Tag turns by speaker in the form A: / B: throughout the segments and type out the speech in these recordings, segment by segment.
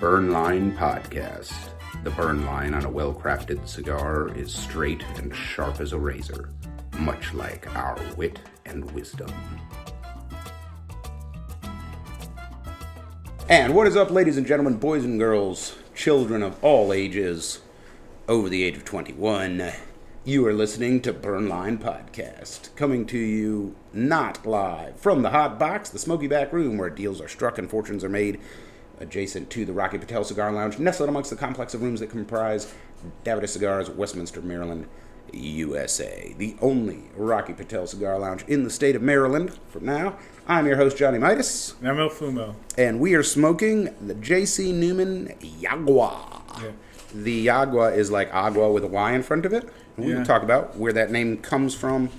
A: Burn Line Podcast. The burn line on a well-crafted cigar is straight and sharp as a razor, much like our wit and wisdom. And what is up, ladies and gentlemen, boys and girls, children of all ages, over the age of 21? You are listening to Burn Line Podcast, coming to you not live from the hot box, the smoky back room where deals are struck and fortunes are made, adjacent to the Rocky Patel Cigar Lounge, nestled amongst the complex of rooms that comprise Davidoff Cigars, Westminster, Maryland, USA. The only Rocky Patel Cigar Lounge in the state of Maryland. For now, I'm your host, Johnny Midas.
B: And I'm El Fumo.
A: And we are smoking the J.C. Newman Yagua.
B: Yeah.
A: The Yagua is like agua with a Y in front of it. We will talk about where that name comes from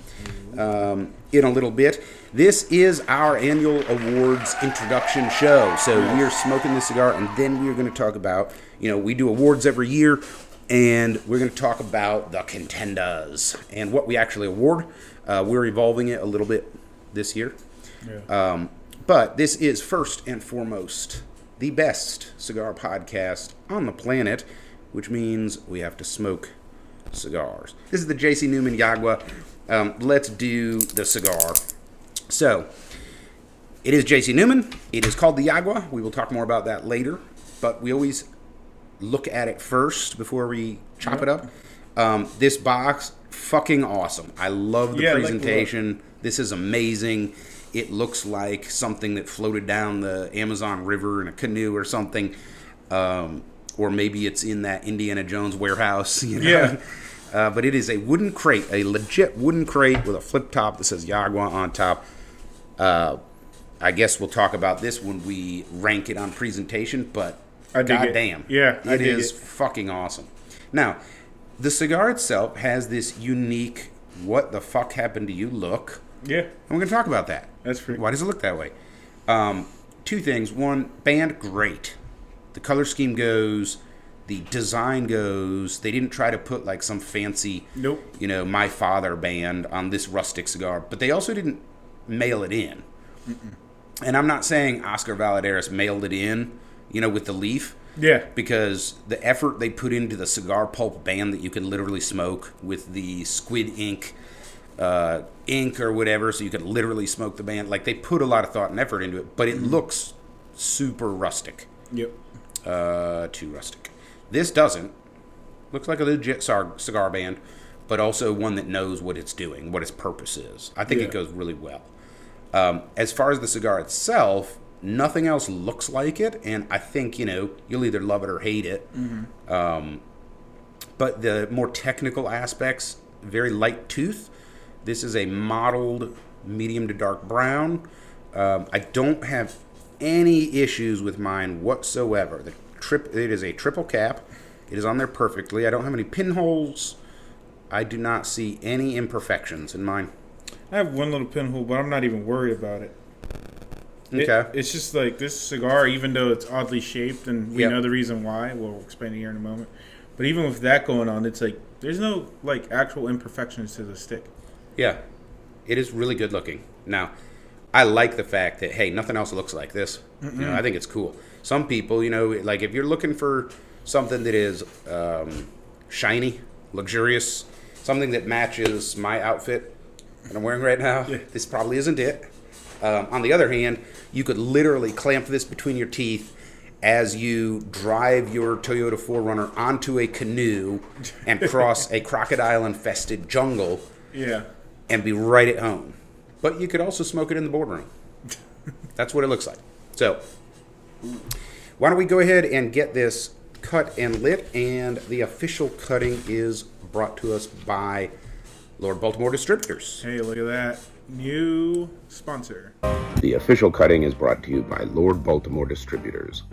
A: in a little bit. This is our annual awards introduction show. So we are smoking this cigar, and then we are going to talk about, we do awards every year, and we're going to talk about the contenders and what we actually award. We're evolving it a little bit this year. Yeah. But this is first and foremost the best cigar podcast on the planet, which means we have to smoke cigars. This is the J.C. Newman Yagua. Let's do the cigar. So, it is J.C. Newman. It is called the Yagua. We will talk more about that later, but we always look at it first before we chop it up. This box, fucking awesome. I love the presentation. This is amazing. It looks like something that floated down the Amazon River in a canoe or something. Or maybe it's in that Indiana Jones warehouse. Yeah. But it is a wooden crate, a legit wooden crate with a flip top that says Yagua on top. I guess we'll talk about this when we rank it on presentation, but goddamn.
B: Yeah,
A: it is fucking awesome. Now, the cigar itself has this unique what the fuck happened to you look.
B: Yeah.
A: And we're going to talk about that.
B: That's pretty.
A: Why does it look that way? Two things. One, band, great. The color scheme goes, the design goes. They didn't try to put like some fancy, My Father band on this rustic cigar, but they also didn't mail it in. Mm-mm. And I'm not saying Oscar Valladares mailed it in, with the leaf.
B: Yeah. Because
A: the effort they put into the cigar pulp band that you can literally smoke with the squid ink or whatever, so you could literally smoke the band. Like, they put a lot of thought and effort into it, but it looks super rustic.
B: Yep.
A: Too rustic. This doesn't. Looks like a legit cigar band, but also one that knows what it's doing, what its purpose is. I think it goes really well. As far as the cigar itself, nothing else looks like it, and I think, you'll either love it or hate it. Mm-hmm. But the more technical aspects, very light tooth. This is a mottled medium to dark brown. I don't have any issues with mine whatsoever. It is a triple cap. It is on there perfectly. I don't have any pinholes. I do not see any imperfections in mine.
B: I have one little pinhole, but I'm not even worried about it.
A: Okay.
B: It's just like this cigar, even though it's oddly shaped, and we know the reason why. We'll explain it here in a moment. But even with that going on, it's like there's no actual imperfections to the stick.
A: Yeah. It is really good looking. Now, I like the fact that, hey, nothing else looks like this. I think it's cool. Some people, if you're looking for something that is shiny, luxurious, something that matches my outfit that I'm wearing right now, this probably isn't it. On the other hand, you could literally clamp this between your teeth as you drive your Toyota 4Runner onto a canoe and cross a crocodile-infested jungle and be right at home. But you could also smoke it in the boardroom. That's what it looks like. So, why don't we go ahead and get this cut and lit, and the official cutting is brought to us by Lord Baltimore Distributors.
B: Hey, look at that. New sponsor.
A: The official cutting is brought to you by Lord Baltimore Distributors.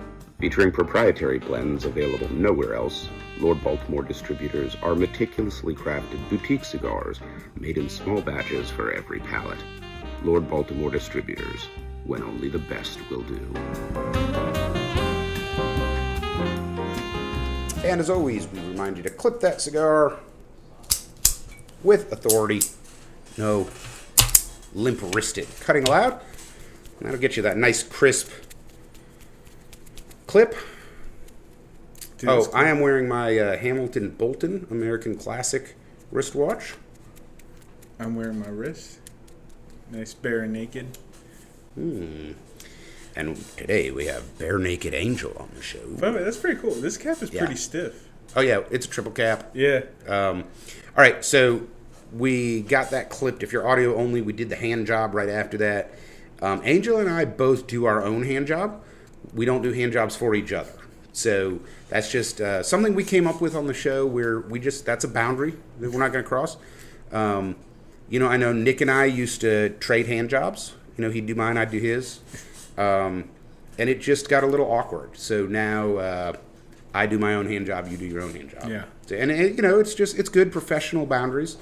A: Featuring proprietary blends available nowhere else, Lord Baltimore Distributors are meticulously crafted boutique cigars made in small batches for every palate. Lord Baltimore Distributors, when only the best will do. And as always, we remind you to clip that cigar with authority. No limp-wristed cutting allowed. That'll get you that nice crisp clip.
B: Dude,
A: Oh,
B: it's cool.
A: I am wearing my Hamilton Bolton American Classic wristwatch.
B: I'm wearing my wrist. Nice bare and naked.
A: And today we have Bare Naked Angel on the show.
B: By the way, that's pretty cool. This cap is pretty stiff.
A: Oh, yeah, it's a triple cap.
B: Yeah.
A: All right, so we got that clipped. If you're audio only, we did the hand job right after that. Angel and I both do our own hand job. We don't do hand jobs for each other. So that's just something we came up with on the show where that's a boundary that we're not going to cross. I know Nick and I used to trade hand jobs. He'd do mine, I'd do his. And it just got a little awkward. So now I do my own hand job, you do your own hand job.
B: Yeah.
A: And it's good professional boundaries.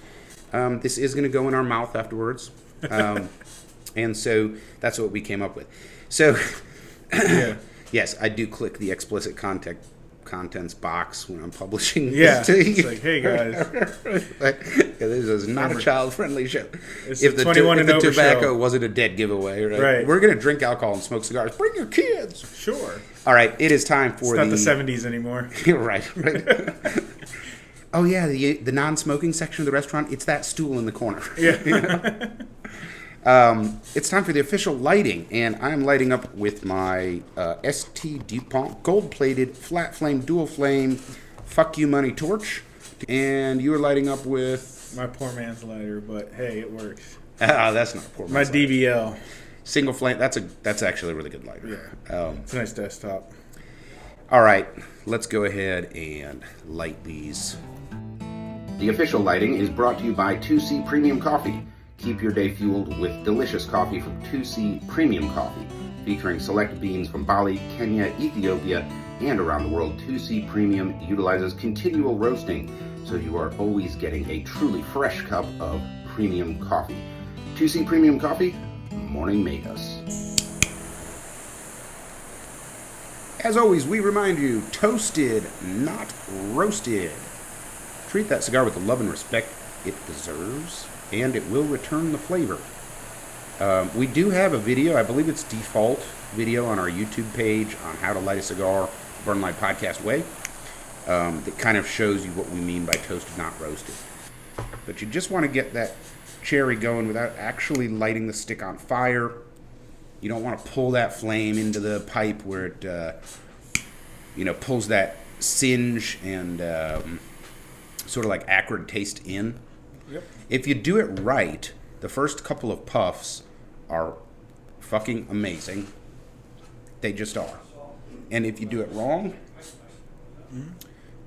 A: This is going to go in our mouth afterwards. And so that's what we came up with. So yes, I do click the explicit contents box when I'm publishing.
B: Yeah.
A: This to you.
B: It's like, hey guys.
A: This is not a child-friendly show.
B: It's
A: If
B: a
A: the
B: 21 and over
A: tobacco
B: show.
A: wasn't a dead giveaway,
B: Right.
A: We're going to drink alcohol and smoke cigars. Bring your kids.
B: Sure.
A: All right, it is time for
B: It's not the 70s anymore.
A: right. Oh yeah, the non-smoking section of the restaurant. It's that stool in the corner.
B: Yeah.
A: It's time for the official lighting, and I'm lighting up with my ST DuPont gold-plated flat flame dual flame fuck you money torch, and you are lighting up with
B: My poor man's lighter, but hey, it works.
A: that's not a poor
B: My
A: man's lighter.
B: DBL.
A: Single flame. That's actually a really good lighter.
B: Yeah. It's a nice desktop.
A: All right, let's go ahead and light these. The official lighting is brought to you by 2C Premium Coffee. Keep your day fueled with delicious coffee from 2C Premium Coffee. Featuring select beans from Bali, Kenya, Ethiopia, and around the world, 2C Premium utilizes continual roasting, so you are always getting a truly fresh cup of premium coffee. 2C Premium Coffee, morning made us. As always, we remind you, toasted, not roasted. Treat that cigar with the love and respect it deserves, and it will return the flavor. We do have a video, I believe it's default video on our YouTube page on how to light a cigar, Burn Light Podcast way, that kind of shows you what we mean by toasted, not roasted. But you just want to get that cherry going without actually lighting the stick on fire. You don't want to pull that flame into the pipe where it, pulls that singe and sort of like acrid taste in.
B: Yep.
A: If you do it right, the first couple of puffs are fucking amazing. They just are. And if you do it wrong,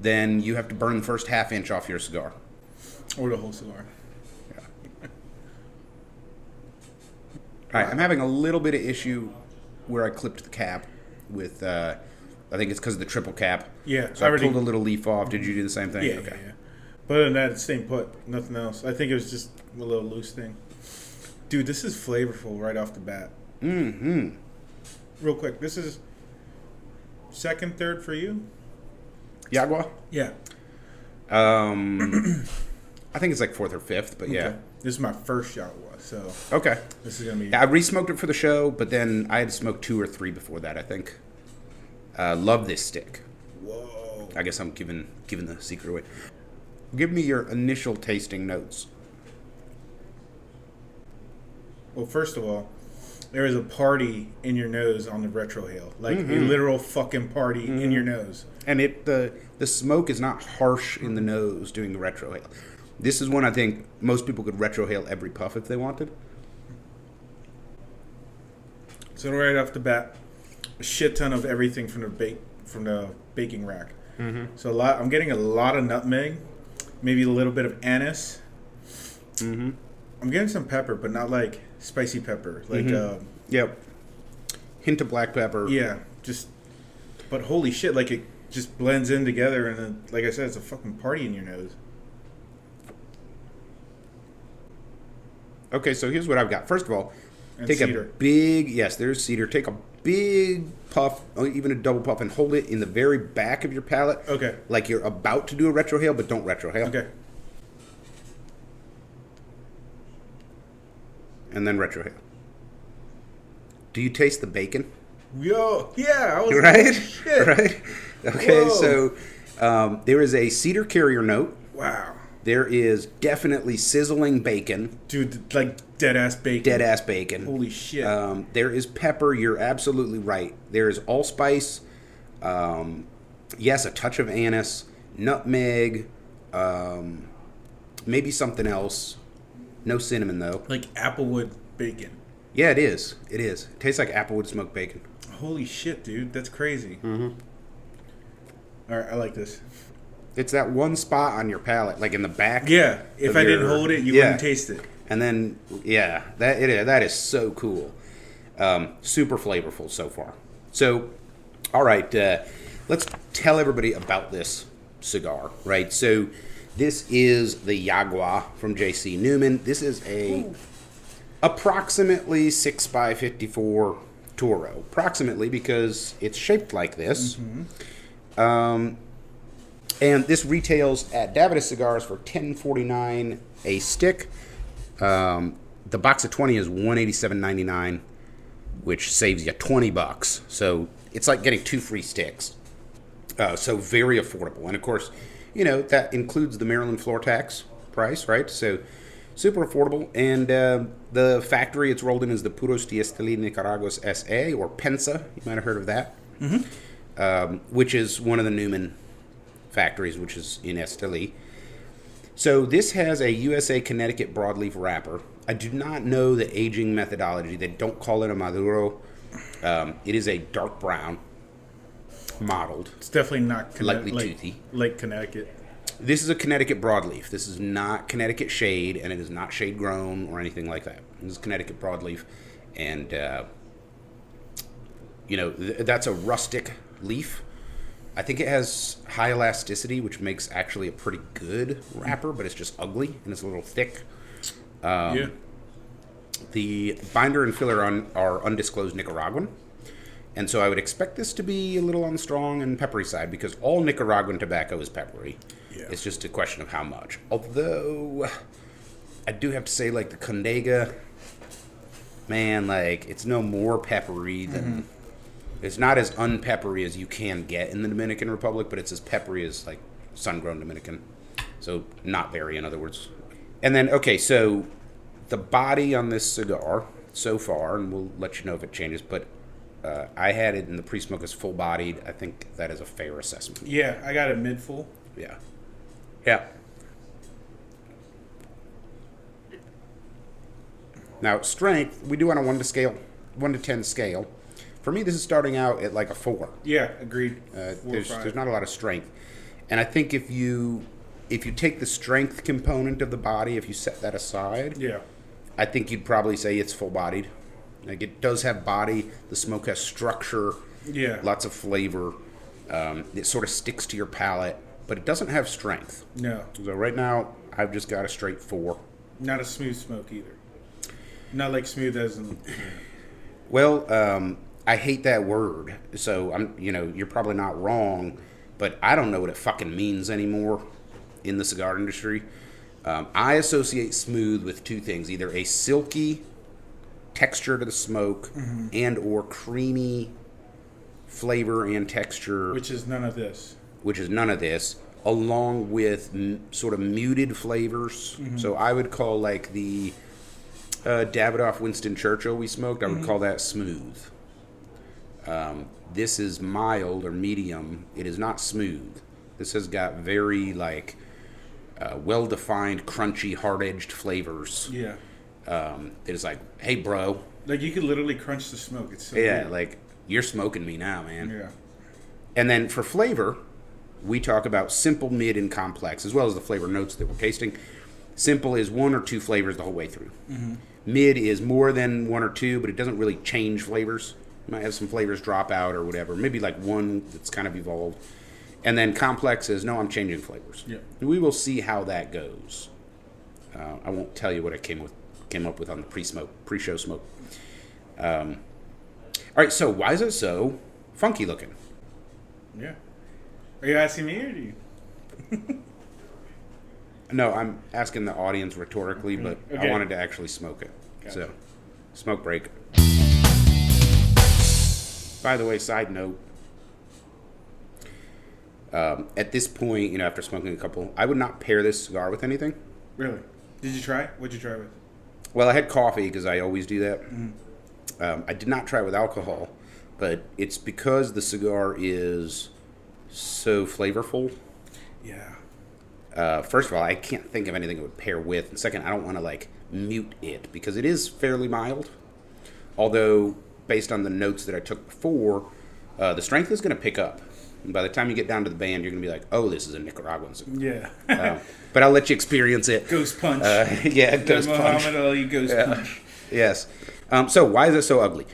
A: then you have to burn the first half inch off your cigar.
B: Or the whole cigar.
A: All right, I'm having a little bit of issue where I clipped the cap with, I think it's because of the triple cap.
B: Yeah.
A: So I pulled a little leaf off. Did you do the same thing?
B: Yeah,
A: Okay.
B: yeah. But other than that, it's staying put. Nothing else. I think it was just a little loose thing. Dude, this is flavorful right off the bat.
A: Mm-hmm.
B: Real quick, this is second, third for you?
A: Yagua?
B: Yeah.
A: I think it's like fourth or fifth, but yeah.
B: Okay. This is my first Yagua, so
A: Okay.
B: this is going to be...
A: Yeah, I re-smoked it for the show, but then I had smoked 2 or 3 before that, I think. Love this stick.
B: Whoa.
A: I guess I'm giving the secret away. Give me your initial tasting notes.
B: Well, first of all, there is a party in your nose on the retrohale. Like a literal fucking party in your nose.
A: And the smoke is not harsh in the nose doing the retrohale. This is one I think most people could retrohale every puff if they wanted.
B: So right off the bat, a shit ton of everything from the baking rack. Mm-hmm. So I'm getting a lot of nutmeg, maybe a little bit of anise. Mm-hmm. I'm getting some pepper, but not like spicy pepper. Like
A: Yep. Hint of black pepper.
B: yeah, but holy shit, like it just blends in together, and then, like I said, it's a fucking party in your nose.
A: Okay, so here's what I've got. First of all,
B: And
A: take
B: cedar.
A: a big, yes, there's cedar. Take a big puff, or even a double puff, and hold it in the very back of your palate.
B: Okay.
A: Like you're about to do a retrohale, but don't retrohale.
B: Okay.
A: And then retrohale. Do you taste the bacon?
B: Yo, yeah, I was
A: Right?
B: like, shit.
A: Right? Okay,
B: Whoa.
A: so there is a cedar carrier note.
B: Wow.
A: There is definitely sizzling bacon.
B: Dude, like dead-ass bacon.
A: Dead-ass bacon.
B: Holy shit.
A: There is pepper. You're absolutely right. There is allspice. Yes, a touch of anise. Nutmeg. Maybe something else. No cinnamon, though.
B: Like applewood bacon.
A: Yeah, it is. It is. It tastes like applewood smoked bacon.
B: Holy shit, dude. That's crazy.
A: Mm-hmm.
B: All right, I like this.
A: It's that one spot on your palate, like in the back.
B: Yeah, if I didn't hold it, you wouldn't taste it.
A: And then, yeah, that is so cool. Super flavorful so far. So, all right, let's tell everybody about this cigar, right? So, this is the Yagua from J.C. Newman. This is approximately 6x54 Toro. Approximately because it's shaped like this. Mm-hmm. And this retails at Davidoff Cigars for $10.49 a stick. The box of 20 is $187.99, which saves you $20. So it's like getting 2 free sticks. So very affordable. And of course, you know, that includes the Maryland floor tax price, right? So super affordable. And the factory it's rolled in is the Puros de Esteli Nicaraguan S.A. or Pensa. You might have heard of that. Mm-hmm. Which is one of the Newman factories, which is in Esteli. So this has a USA Connecticut broadleaf wrapper. I do not know the aging methodology. They don't call it a Maduro. It is a dark brown, mottled.
B: It's definitely not
A: lightly toothy.
B: Like Connecticut.
A: This is a Connecticut broadleaf. This is not Connecticut shade, and it is not shade grown or anything like that. This is Connecticut broadleaf, and that's a rustic leaf. I think it has high elasticity, which makes actually a pretty good wrapper, but it's just ugly and it's a little thick. The binder and filler are undisclosed Nicaraguan, and so I would expect this to be a little on the strong and peppery side because all Nicaraguan tobacco is peppery. Yeah. It's just a question of how much. Although I do have to say, like the Condega, man, like it's no more peppery than. Mm-hmm. It's not as unpeppery as you can get in the Dominican Republic, but it's as peppery as, like, sun-grown Dominican. So, not very, in other words. And then, okay, so the body on this cigar so far, and we'll let you know if it changes, but I had it in the pre-smoke as full-bodied. I think that is a fair assessment.
B: Yeah, I got it mid-full.
A: Yeah. Yeah. Now, strength, we do on a 1 to 10 scale. For me, this is starting out at like a 4.
B: Yeah, agreed.
A: There's not a lot of strength, and I think if you take the strength component of the body, if you set that aside,
B: yeah,
A: I think you'd probably say it's full-bodied. Like it does have body, the smoke has structure,
B: yeah,
A: lots of flavor. It sort of sticks to your palate, but it doesn't have strength.
B: No.
A: So right now, I've just got a straight 4.
B: Not a smooth smoke either. Not like smooth as in.
A: Well, I hate that word, so you're probably not wrong, but I don't know what it fucking means anymore in the cigar industry. I associate smooth with 2 things, either a silky texture to the smoke and or creamy flavor and texture.
B: Which is none of this.
A: Along with sort of muted flavors. Mm-hmm. So I would call like the Davidoff Winston Churchill we smoked, I would call that smooth. This is mild or medium. It is not smooth. This has got very like well-defined, crunchy, hard-edged flavors.
B: Yeah.
A: It is like, hey, bro.
B: Like you could literally crunch the smoke. It's so weird.
A: Like you're smoking me now, man.
B: Yeah.
A: And then for flavor, we talk about simple, mid, and complex, as well as the flavor notes that we're tasting. Simple is 1 or 2 flavors the whole way through. Mm-hmm. Mid is more than 1 or 2, but it doesn't really change flavors. You might have some flavors drop out or whatever. Maybe like 1 that's kind of evolved. And then complex is, no, I'm changing flavors.
B: Yeah.
A: We will see how that goes. I won't tell you what I came up with on the pre-show smoke. All right, so why is it so funky looking?
B: Yeah. Are you asking me or do you?
A: No, I'm asking the audience rhetorically, but
B: okay.
A: I wanted to actually smoke it. Gotcha. So, smoke break. By the way, side note, at this point, you know, after smoking a couple, I would not pair this cigar with anything.
B: Really? Did you try it? What'd you try it with?
A: Well, I had coffee because I always do that. I did not try it with alcohol, but it's because the cigar is so flavorful.
B: Yeah.
A: First of all, I can't think of anything it would pair with. And second, I don't want to like mute it because it is fairly mild. Although, based on the notes that I took before, the strength is going to pick up. And by the time you get down to the band, you're going to be like, oh, this is a Nicaraguan cigar.
B: Yeah.
A: But I'll let you experience it.
B: Ghost punch.
A: Yeah, ghost punch.
B: Muhammad Ali ghost punch.
A: Yes. So why is it so ugly?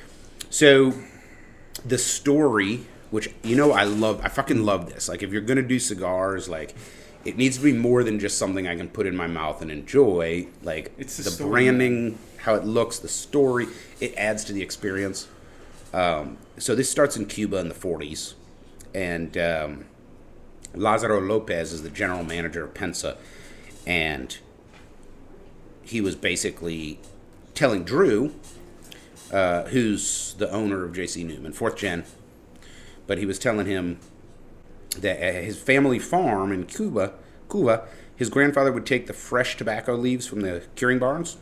A: So the story, which, you know, I fucking love this. Like, if you're going to do cigars, like, it needs to be more than just something I can put in my mouth and enjoy. Like,
B: It's the
A: the
B: story.
A: branding, how it looks, the story, it adds to the experience. So this starts in Cuba in the 40s. And Lázaro López is the general manager of Pensa. And he was basically telling Drew, who's the owner of J.C. Newman, 4th gen, but he was telling him that at his family farm in Cuba, his grandfather would take the fresh tobacco leaves from the curing barns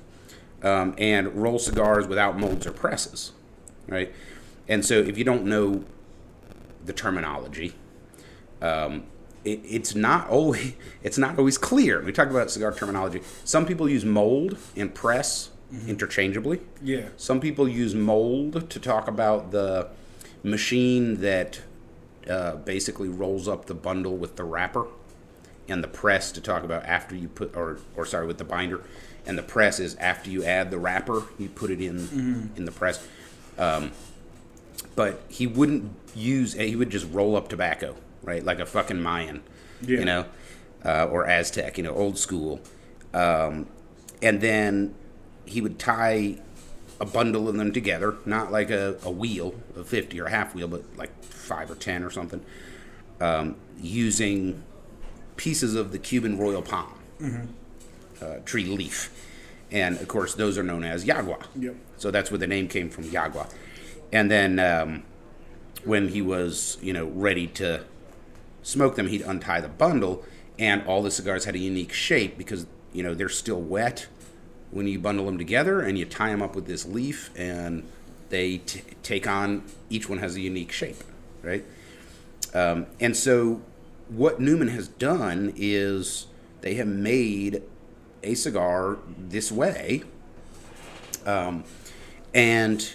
A: and roll cigars without molds or presses, right? And so if you don't know the terminology, it's not always clear. We talk about cigar terminology. Some people use mold and press interchangeably.
B: Yeah.
A: Some people use mold to talk about the machine that basically rolls up the bundle with the wrapper, and the press to talk about after you put, or sorry, with the binder, and the press is after you add the wrapper, you put it in the press. But he wouldn't use, he would just roll up tobacco, right? Like a fucking Mayan, you know, or Aztec, you know, old school. And then he would tie a bundle of them together, not like a wheel of 50 or a half wheel, but like 5 or 10 or something, using pieces of the Cuban royal palm tree leaf. And, of course, those are known as Yagua.
B: Yep.
A: So that's where the name came from, Yagua. And then when he was, you know, ready to smoke them, he'd untie the bundle, and all the cigars had a unique shape because, you know, they're still wet when you bundle them together, and you tie them up with this leaf, and they take on, each one has a unique shape, right? And so what Newman has done is they have made a cigar this way, and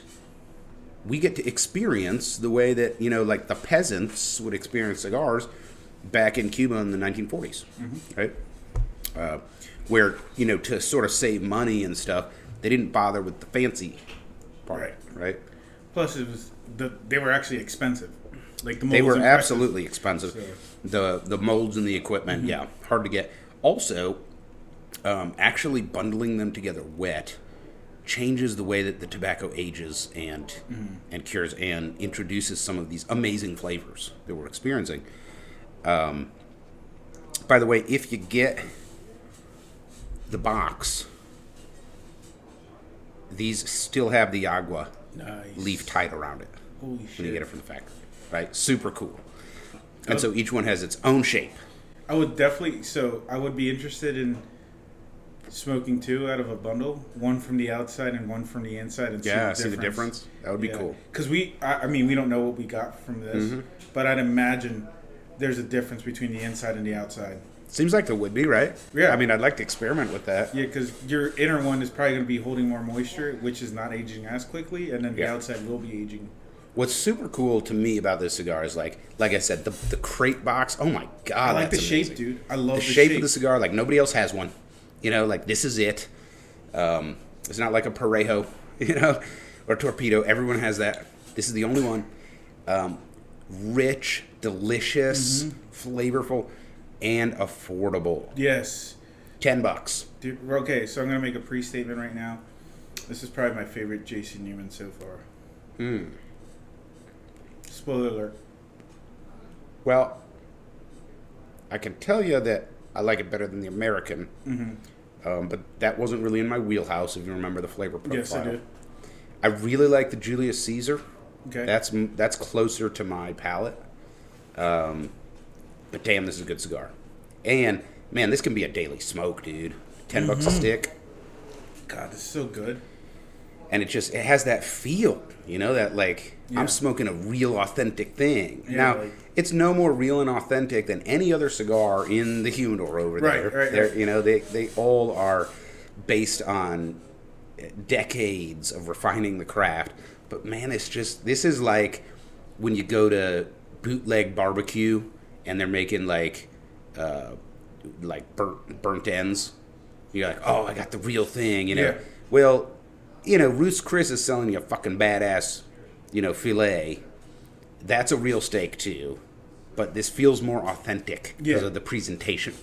A: we get to experience the way that, you know, like the peasants would experience cigars back in Cuba in the 1940s, right? Where, you know, to sort of save money and stuff, they didn't bother with the fancy part, right?
B: Plus, it was they were actually expensive. Like the molds
A: They were
B: and
A: absolutely expensive.
B: So.
A: The molds and the equipment, yeah, hard to get. Also, actually bundling them together wet changes the way that the tobacco ages and cures and introduces some of these amazing flavors that we're experiencing. By the way, if you get the box, these still have the Yagua leaf tied around it.
B: Holy shit.
A: When you get it from the factory, right? Super cool. And so each one has its own shape.
B: I would be interested in smoking 2 out of a bundle, one from the outside and one from the inside, and
A: See the difference. That would be cool.
B: Because we don't know what we got from this, but I'd imagine there's a difference between the inside and the outside.
A: Seems like there would be, right?
B: Yeah.
A: I mean, I'd like to experiment with that.
B: Yeah, because your inner one is probably going to be holding more moisture, which is not aging as quickly, and then the outside will be aging.
A: What's super cool to me about this cigar is like I said, the crate box. Oh my god,
B: I like
A: that's
B: the shape,
A: amazing.
B: dude. I love
A: the shape of the cigar. Like nobody else has one. You know, like this is it. It's not like a Parejo, you know, or Torpedo. Everyone has that. This is the only one. Rich, delicious, flavorful, and affordable.
B: Yes.
A: $10.
B: Dude, okay, so I'm going to make a pre-statement right now. This is probably my favorite J.C. Newman so far. Spoiler alert.
A: Well, I can tell you that I like it better than the American. But that wasn't really in my wheelhouse, if you remember the flavor profile.
B: Yes, I do.
A: I really like the Julius Caesar.
B: Okay.
A: That's closer to my palate. But damn, this is a good cigar. And man, this can be a daily smoke, dude. $10 a stick.
B: God, this is so good.
A: And it has that feel, that like I'm smoking a real authentic thing. Yeah, now, it's no more real and authentic than any other cigar in the humidor over there. Right. They all are based on decades of refining the craft. But man, this is like when you go to bootleg barbecue and they're making like burnt ends. You're like, oh, I got the real thing,
B: Yeah.
A: Well, Roost Chris is selling you a fucking badass, filet. That's a real steak too, but this feels more authentic because of the presentation.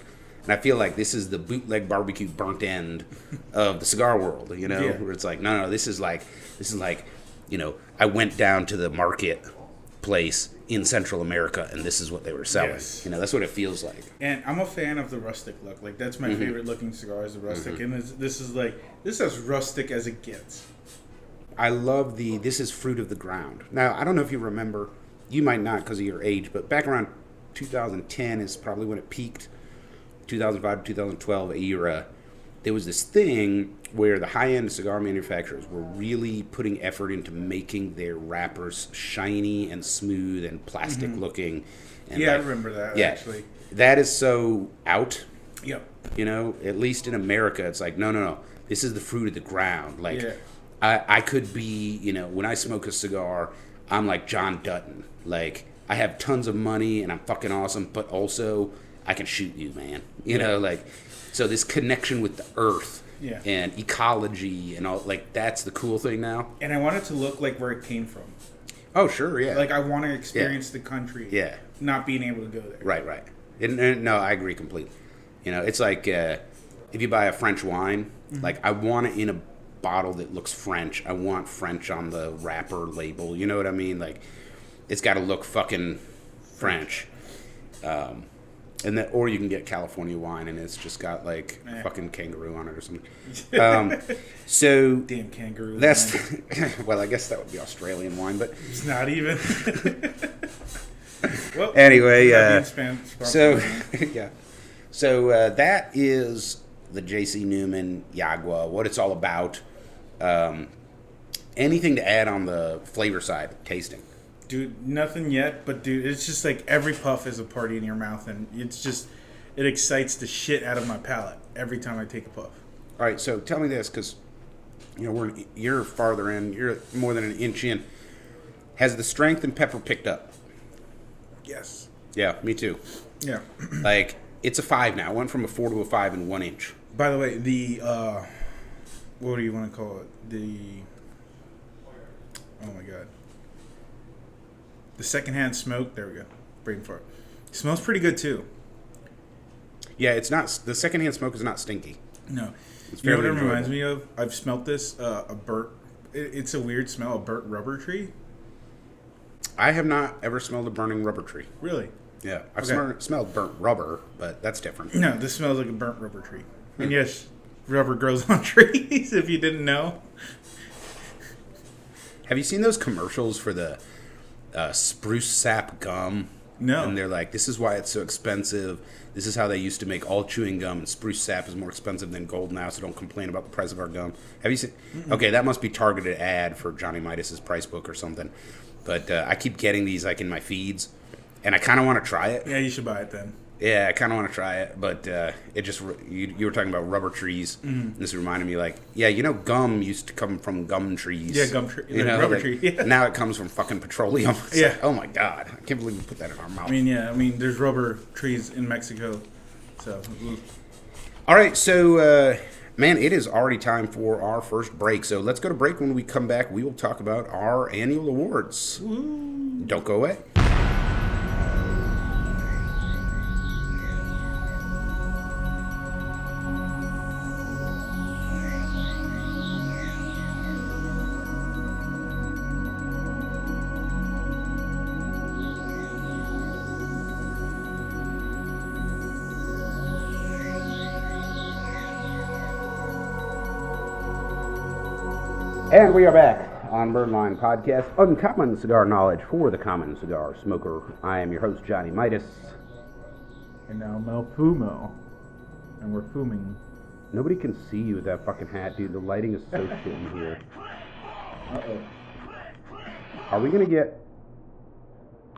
A: And I feel like this is the bootleg barbecue burnt end of the cigar world, where it's like, no, this is like, I went down to the market place in Central America and this is what they were selling. Yes. That's what it feels like.
B: And I'm a fan of the rustic look. Like, that's my favorite looking cigar, is the rustic. And this is as rustic as it gets.
A: I love this is fruit of the ground. Now, I don't know if you remember, you might not because of your age, but back around 2010 is probably when it peaked. 2005 to 2012 era, there was this thing where the high-end cigar manufacturers were really putting effort into making their wrappers shiny and smooth and plastic looking. And
B: I remember that, actually.
A: That is so out.
B: Yep.
A: At least in America, it's like, no. This is the fruit of the ground. Like, I could be, when I smoke a cigar, I'm like John Dutton. Like, I have tons of money and I'm fucking awesome, but also I can shoot you, man. So this connection with the earth and ecology and all, like, that's the cool thing now.
B: And I want it to look like where it came from.
A: Oh, sure, yeah.
B: Like, I want to experience the country. Yeah. Not being able to go there.
A: Right. And no, I agree completely. It's like if you buy a French wine, like, I want it in a bottle that looks French. I want French on the wrapper label. You know what I mean? Like, it's got to look fucking French. Or you can get California wine and it's just got like fucking kangaroo on it or something. So
B: damn kangaroo.
A: That's well, I guess that would be Australian wine, but
B: it's not even. Well,
A: anyway, so that is the J.C. Newman Yagua. What it's all about. Anything to add on the flavor side, tasting?
B: Dude, nothing yet, but dude, it's just like every puff is a party in your mouth, and it excites the shit out of my palate every time I take a puff.
A: All right, so tell me this, because you're farther in, you're more than an inch in. Has the strength and pepper picked up?
B: Yes.
A: Yeah, me too.
B: Yeah.
A: Like, it's a 5 now. It went from a 4 to a 5 in 1 inch.
B: By the way, the what do you want to call it? Oh my god. The secondhand smoke, there we go. Brain fart. It smells pretty good too.
A: Yeah, it's not. The secondhand smoke is not stinky.
B: No. You know what it reminds me of? I've smelt this, a burnt, it's a weird smell, a burnt rubber tree.
A: I have not ever smelled a burning rubber tree.
B: Really?
A: Yeah. I've smelled burnt rubber, but that's different.
B: No, this smells like a burnt rubber tree. And yes, rubber grows on trees, if you didn't know.
A: Have you seen those commercials for the spruce sap gum?
B: No.
A: And they're like, this is why it's so expensive. This is how they used to make all chewing gum, and spruce sap is more expensive than gold now, so don't complain about the price of our gum. Have you seen? Mm-mm. Okay, that must be targeted ad for Johnny Midas's price book or something. But I keep getting these like in my feeds, and I kind of want to try it.
B: Yeah, you should buy it then.
A: Yeah, I kind of want to try it, but it just you were talking about rubber trees. Mm-hmm. This reminded me, like, gum used to come from gum trees.
B: Yeah, gum tree, rubber tree. Yeah.
A: Now it comes from fucking petroleum. It's
B: yeah.
A: Like, oh my god, I can't believe we put that in our mouth.
B: I mean, there's rubber trees in Mexico, so.
A: All right, so man, it is already time for our first break. So let's go to break. When we come back, we will talk about our annual awards. Ooh. Don't go away. And we are back. on Birdline Podcast, Uncommon Cigar Knowledge for the Common Cigar Smoker. I am your host, Johnny Midas.
B: And now Mel Fumo. And we're fuming.
A: Nobody can see you with that fucking hat, dude. The lighting is so shit in here.
B: Uh-oh.
A: Are we going to get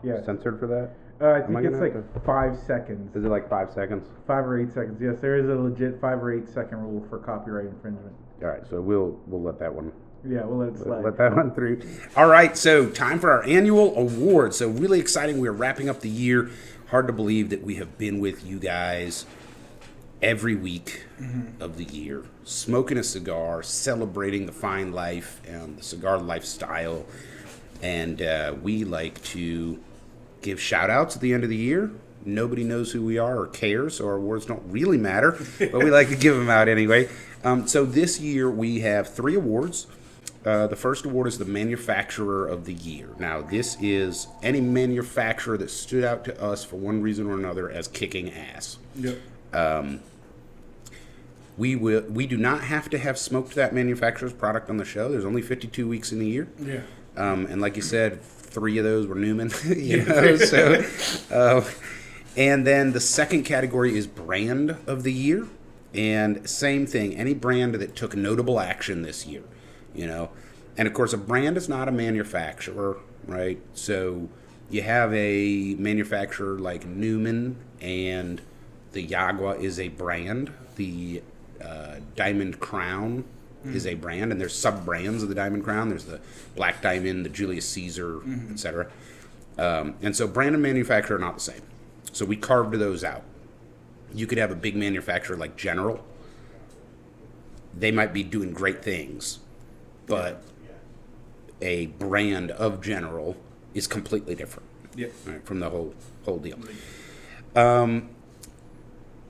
B: Yeah.
A: censored for that?
B: I think it's like 5 seconds.
A: Is it like 5 seconds?
B: 5 or 8 seconds. Yes, there is a legit 5 or 8 second rule for copyright infringement.
A: All right, so we'll let that one.
B: Yeah, we'll let it slide.
A: Let that one through. All right, so time for our annual award. So really exciting. We're wrapping up the year. Hard to believe that we have been with you guys every week of the year, smoking a cigar, celebrating the fine life and the cigar lifestyle. And we like to give shout outs at the end of the year. Nobody knows who we are or cares, so our awards don't really matter, but we like to give them out anyway. So this year we have 3 awards. The first award is the Manufacturer of the Year. Now, this is any manufacturer that stood out to us for one reason or another as kicking ass.
B: Yep.
A: We do not have to have smoked that manufacturer's product on the show. There's only 52 weeks in the year.
B: Yeah.
A: And like you said, 3 of those were Newman. And then the second category is Brand of the Year. And same thing, any brand that took notable action this year, And of course, a brand is not a manufacturer, right? So you have a manufacturer like Newman, and the Yagua is a brand. The Diamond Crown is a brand, and there's sub-brands of the Diamond Crown. There's the Black Diamond, the Julius Caesar, etc. And so brand and manufacturer are not the same. So we carved those out. You could have a big manufacturer like General. They might be doing great things, but a brand of General is completely different, right, from the whole deal. And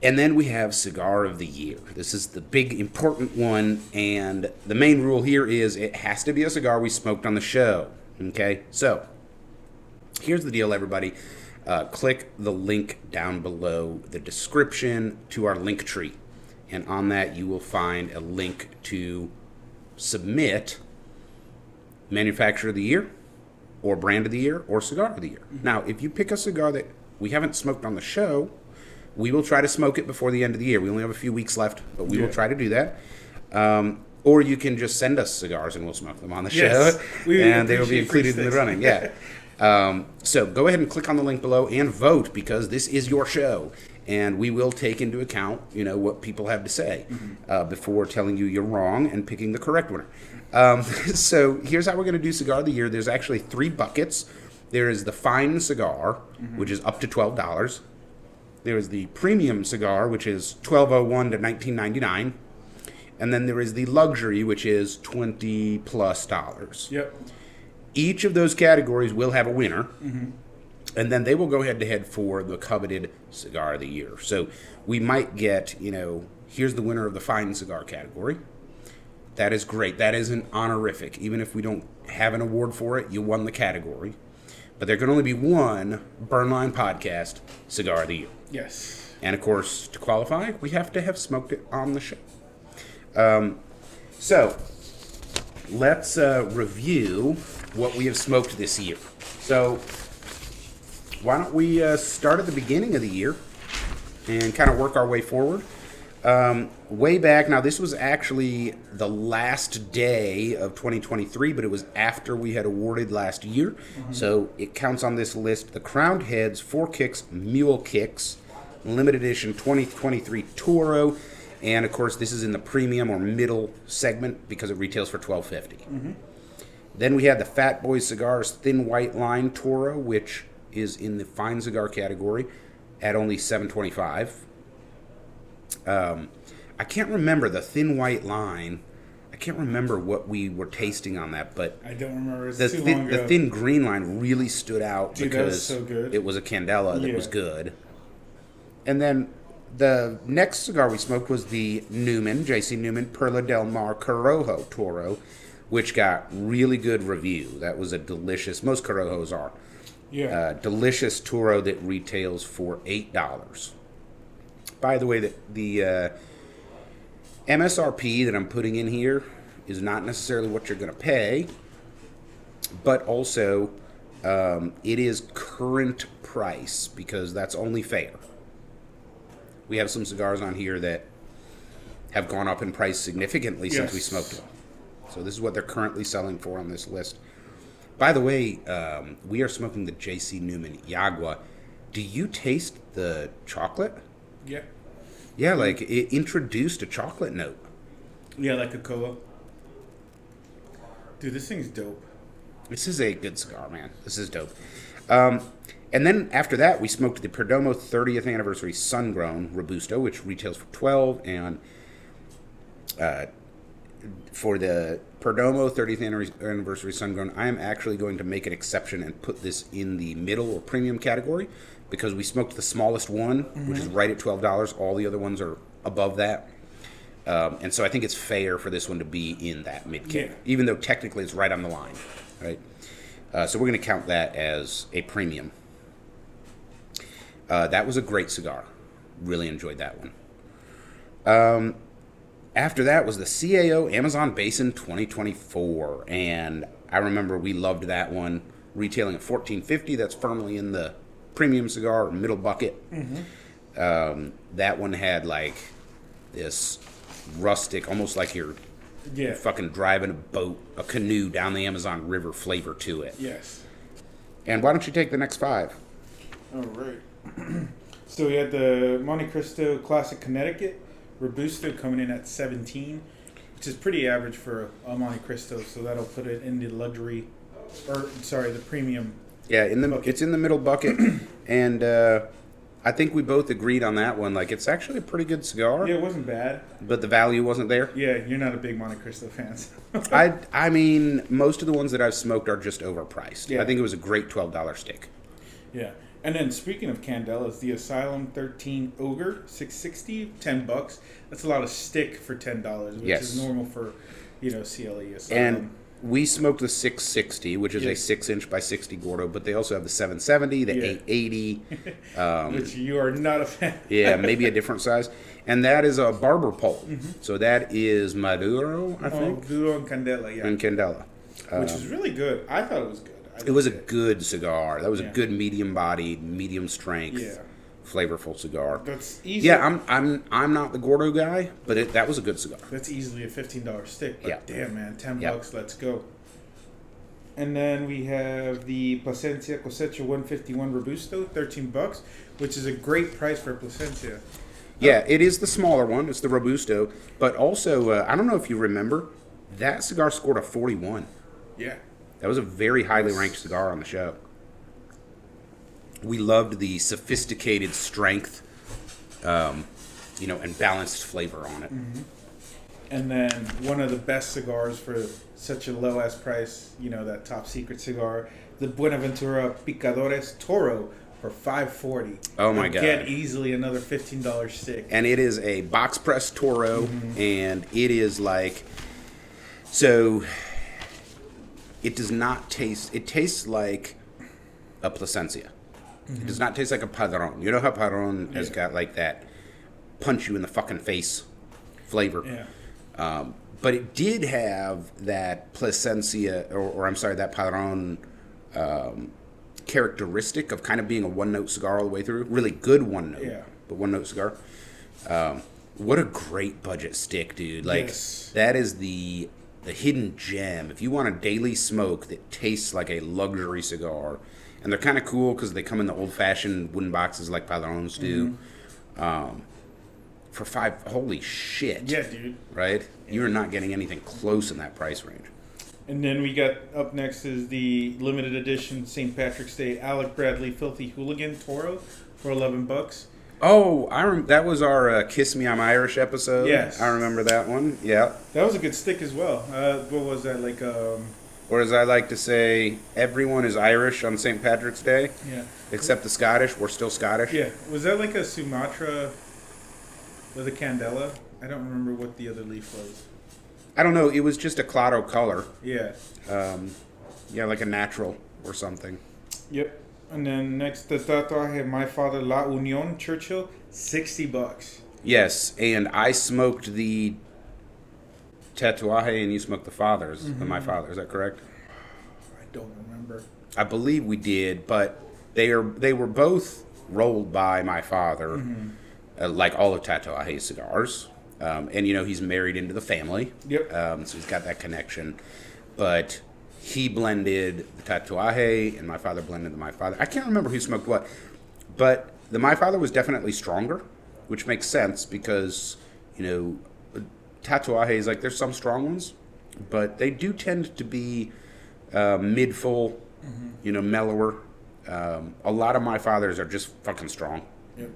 A: then we have Cigar of the Year. This is the big, important one, and the main rule here is it has to be a cigar we smoked on the show, okay? So, here's the deal, everybody. Click the link down below the description to our link tree, and on that you will find a link to submit Manufacturer of the Year, or Brand of the Year, or Cigar of the Year. Now, if you pick a cigar that we haven't smoked on the show, we will try to smoke it before the end of the year. We only have a few weeks left, but we will try to do that. Or you can just send us cigars and we'll smoke them on the show, and they will be included in the running. Yeah. So go ahead and click on the link below and vote, because this is your show, and we will take into account, what people have to say before telling you you're wrong and picking the correct winner. So here's how we're going to do Cigar of the Year. There's actually 3 buckets. There is the fine cigar, which is up to $12. There is the premium cigar, which is $12.01 to $19.99. And then there is the luxury, which is $20+.
B: Yep.
A: Each of those categories will have a winner, and then they will go head-to-head for the coveted Cigar of the Year. So we might get, here's the winner of the fine cigar category. That is great. That is an honorific. Even if we don't have an award for it, you won the category. But there can only be one Birdline Podcast Cigar of the Year.
B: Yes.
A: And, of course, to qualify, we have to have smoked it on the show. So let's review what we have smoked this year. So why don't we start at the beginning of the year and kind of work our way forward. Way back, now this was actually the last day of 2023, but it was after we had awarded last year. So it counts on this list: the Crowned Heads 4 Kicks Mule Kicks Limited Edition 2023 Toro. And of course, this is in the premium or middle segment because it retails for $12.50. Then we have the Fat Boy Cigars Thin White Line Toro, which is in the fine cigar category at only $7.25. I can't remember the Thin White Line. I can't remember what we were tasting on that, but
B: I don't remember. It's
A: the
B: too long ago.
A: The Thin Green Line really stood out because
B: so good.
A: It was a Candela that was good. And then the next cigar we smoked was the Newman, J.C. Newman Perla Del Mar Corojo Toro, which got really good review. That was a delicious, most Corojos are.
B: Yeah.
A: Delicious Toro that retails for $8. By the way, the MSRP that I'm putting in here is not necessarily what you're going to pay, but also it is current price because that's only fair. We have some cigars on here that have gone up in price significantly since we smoked them. So this is what they're currently selling for on this list. By the way, we are smoking the J.C. Newman Yagua. Do you taste the chocolate?
B: Yeah.
A: Yeah, like it introduced a chocolate note.
B: Yeah, like a cola. Dude, this thing's dope.
A: This is a good cigar, man. This is dope. And then after that, we smoked the Perdomo 30th Anniversary Sun-Grown Robusto, which retails for $12. And for the Perdomo 30th Anniversary Sun-Grown, I am actually going to make an exception and put this in the middle or premium category because we smoked the smallest one, which is right at $12. All the other ones are above that. And so I think it's fair for this one to be in that mid-cap, even though technically it's right on the line, right? So we're going to count that as a premium. That was a great cigar. Really enjoyed that one. After that was the CAO Amazon Basin 2024, and I remember we loved that one, retailing at $14.50. That's firmly in the premium cigar or middle bucket. That one had like this rustic, almost like you're fucking driving a boat, a canoe down the Amazon River flavor to it.
B: Yes.
A: And why don't you take the next 5?
B: All right. So we had the Monte Cristo Classic Connecticut Robusto coming in at 17, which is pretty average for a Monte Cristo. So that'll put it in the luxury, the premium.
A: Yeah, it's in the middle bucket, and I think we both agreed on that one. Like, it's actually a pretty good cigar.
B: Yeah, it wasn't bad,
A: but the value wasn't there.
B: Yeah, you're not a big Monte Cristo fan.
A: I mean, most of the ones that I've smoked are just overpriced.
B: Yeah.
A: I think it was a great $12 stick.
B: Yeah. And then speaking of candelas, the Asylum 13 Ogre, $6.60, $10. That's a lot of stick for $10, which is normal for, CLE Asylum.
A: And we smoked the 660, which is a 6-inch by 60 Gordo, but they also have the 770, the 880.
B: Which you are not a fan.
A: Yeah, maybe a different size. And that is a barber pole. So that is Maduro, I think.
B: Maduro and Candela, yeah.
A: And Candela.
B: Which is really good. I thought it was good.
A: It was a good cigar. That was a good medium-bodied, medium-strength, flavorful cigar.
B: That's easy.
A: Yeah, I'm not the Gordo guy, but that was a good cigar.
B: That's easily a $15 stick. But damn, man, $10, let's go. And then we have the Plasencia Cosecha 151 Robusto, $13, which is a great price for a Plasencia.
A: Yeah, it is the smaller one. It's the Robusto. But also, I don't know if you remember, that cigar scored a 41.
B: Yeah.
A: That was a very highly ranked cigar on the show. We loved the sophisticated strength, and balanced flavor on it.
B: And then one of the best cigars for such a low-ass price, that top secret cigar, the Buenaventura Picadores Toro for $5.40.
A: Oh my God.
B: Get easily another $15 stick.
A: And it is a box press Toro, and it is like, so it does not taste, it tastes like a Plasencia. It does not taste like a Padron. You know how Padron has got like that punch you in the fucking face flavor.
B: Yeah.
A: But it did have that Plasencia, or I'm sorry, that Padron characteristic of kind of being a one-note cigar all the way through. Really good one-note, but one-note cigar. What a great budget stick, dude. Like, that is the hidden gem. If you want a daily smoke that tastes like a luxury cigar, and they're kind of cool because they come in the old-fashioned wooden boxes like Padrones do. For $5, holy shit.
B: Yeah, dude.
A: Right? You're not getting anything close in that price range.
B: And then we got, up next is the limited edition St. Patrick's Day Alec Bradley Filthy Hooligan Toro for $11.
A: Oh, that was our Kiss Me I'm Irish episode.
B: Yes.
A: I remember that one. Yeah.
B: That was a good stick as well. What was that, like...
A: Or as I like to say, everyone is Irish on St. Patrick's Day.
B: Yeah.
A: Except the Scottish. We're still Scottish.
B: Yeah. Was that like a Sumatra with a Candela? I don't remember what the other leaf was.
A: I don't know. It was just a claro color.
B: Yeah.
A: Yeah, like a natural or something.
B: Yep. And then next, the Tatuaje My Father La Union Churchill, $60.
A: Yes, and I smoked the Tatuaje and you smoked the Father's, My Father. Is that correct?
B: I don't remember.
A: I believe we did, but they were both rolled by my father, like all of Tatuaje's cigars. And, he's married into the family.
B: Yep.
A: So he's got that connection. But he blended the Tatuaje, and my father blended the My Father. I can't remember who smoked what, but the My Father was definitely stronger, which makes sense because, Tatuajes, like, there's some strong ones, but they do tend to be mid-full, mellower. A lot of My Fathers are just fucking strong.
B: Yep.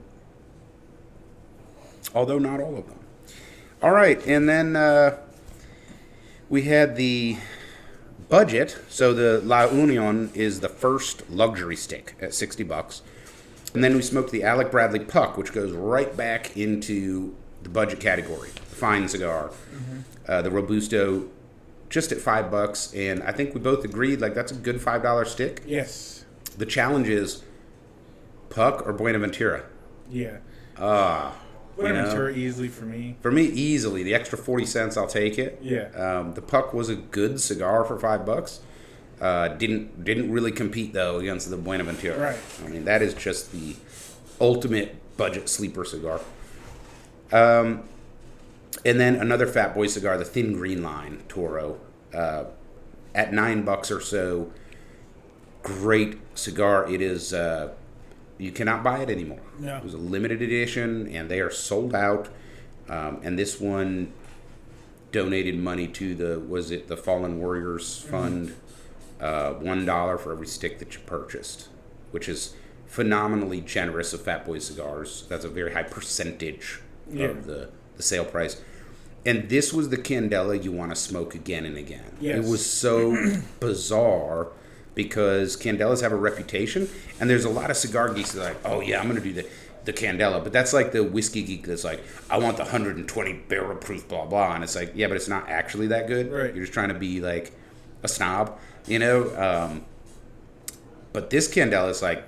A: Although not all of them. All right, and then we had the budget. So the La Union is the first luxury stick at $60. And then we smoked the Alec Bradley Puck, which goes right back into the budget category. The fine cigar. The Robusto, just at $5. And I think we both agreed, like, that's a good $5 stick.
B: Yes.
A: The challenge is Puck or Buenaventura.
B: Yeah.
A: Buenaventura
B: easily for me.
A: For me, easily. The extra 40 cents, I'll take it.
B: Yeah.
A: The Puck was a good cigar for $5. Didn't really compete, though, against the Buenaventura.
B: Right.
A: I mean, that is just the ultimate budget sleeper cigar. And then another Fat Boy cigar, the Thin Green Line Toro, at $9 or so. Great cigar. It is... you cannot buy it anymore.
B: No.
A: It was a limited edition, and they are sold out. And this one donated money to the Fallen Warriors Fund. $1 for every stick that you purchased, which is phenomenally generous of Fat Boy cigars. That's a very high percentage of the sale price. And this was the Candela you want to smoke again and again.
B: Yes.
A: It was so bizarre because Candelas have a reputation, and there's a lot of cigar geeks that are like, oh yeah, I'm going to do the Candela. But that's like the whiskey geek that's like, I want the 120 barrel proof, blah, blah. And it's like, yeah, but it's not actually that good.
B: Right.
A: You're just trying to be like a snob, But this Candela is like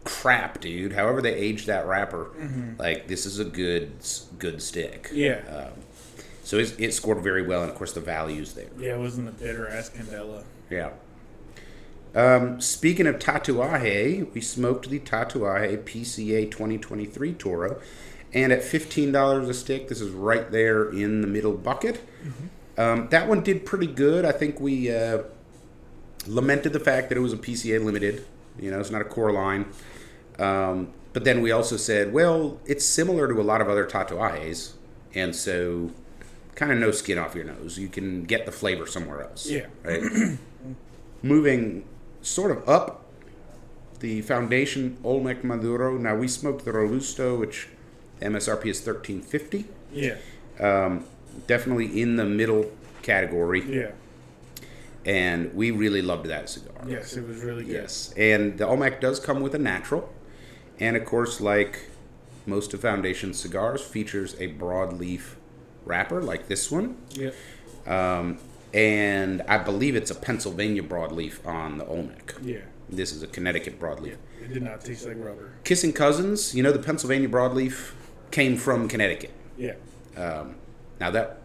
A: crap, dude. However they aged that wrapper, like, this is a good stick.
B: Yeah.
A: So it scored very well, and of course the value's there.
B: Yeah, it wasn't a bitter ass Candela.
A: Yeah. Speaking of Tatuaje, we smoked the Tatuaje PCA 2023 Toro, and at $15 a stick, this is right there in the middle bucket. That one did pretty good. I think we lamented the fact that it was a PCA limited. It's not a core line. But then we also said, well, it's similar to a lot of other Tatuajes, and so kind of no skin off your nose. You can get the flavor somewhere else.
B: Yeah.
A: Right? Moving sort of up the Foundation Olmec Maduro. Now, we smoked the Robusto, which MSRP is $13.50.
B: Yeah.
A: Definitely in the middle category.
B: Yeah.
A: And we really loved that cigar.
B: Yes, it was really good.
A: Yes. And the Olmec does come with a natural. And, of course, like most of Foundation cigars, features a broadleaf wrapper like this one.
B: Yep.
A: And I believe it's a Pennsylvania broadleaf on the Olmec.
B: Yeah.
A: This is a Connecticut broadleaf.
B: It did not taste like rubber.
A: Kissing cousins, the Pennsylvania broadleaf came from Connecticut.
B: Yeah.
A: Now, that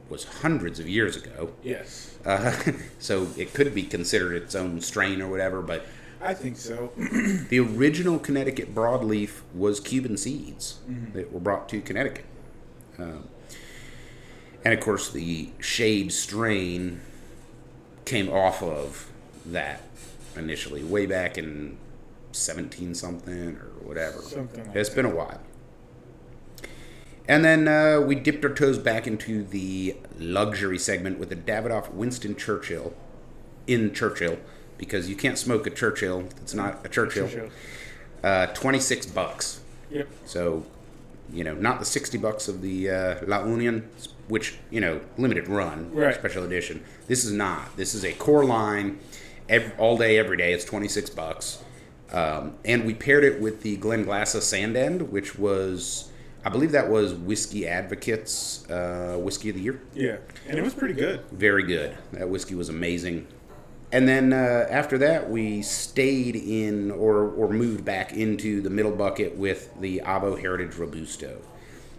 A: was hundreds of years ago.
B: Yes.
A: So it could be considered its own strain or whatever, but...
B: I think so.
A: The original Connecticut broadleaf was Cuban seeds that were brought to Connecticut. And, of course, the shade strain came off of that initially, way back in 17-something or whatever.
B: Something like
A: It's been a while. And then we dipped our toes back into the luxury segment with a Davidoff Winston Churchill in Churchill, because you can't smoke a Churchill. It's not a Churchill. $26.
B: Yep.
A: So, not the $60 of the La Union, which, limited run,
B: right.
A: Special edition. This is not. This is a core line, all day, every day. It's $26. And we paired it with the Glenglassa Sand End, which was, I believe that was Whiskey Advocate's Whiskey of the Year.
B: Yeah, and it was pretty good.
A: Very good. That whiskey was amazing. And then after that, we stayed in or moved back into the middle bucket with the Avo Heritage Robusto.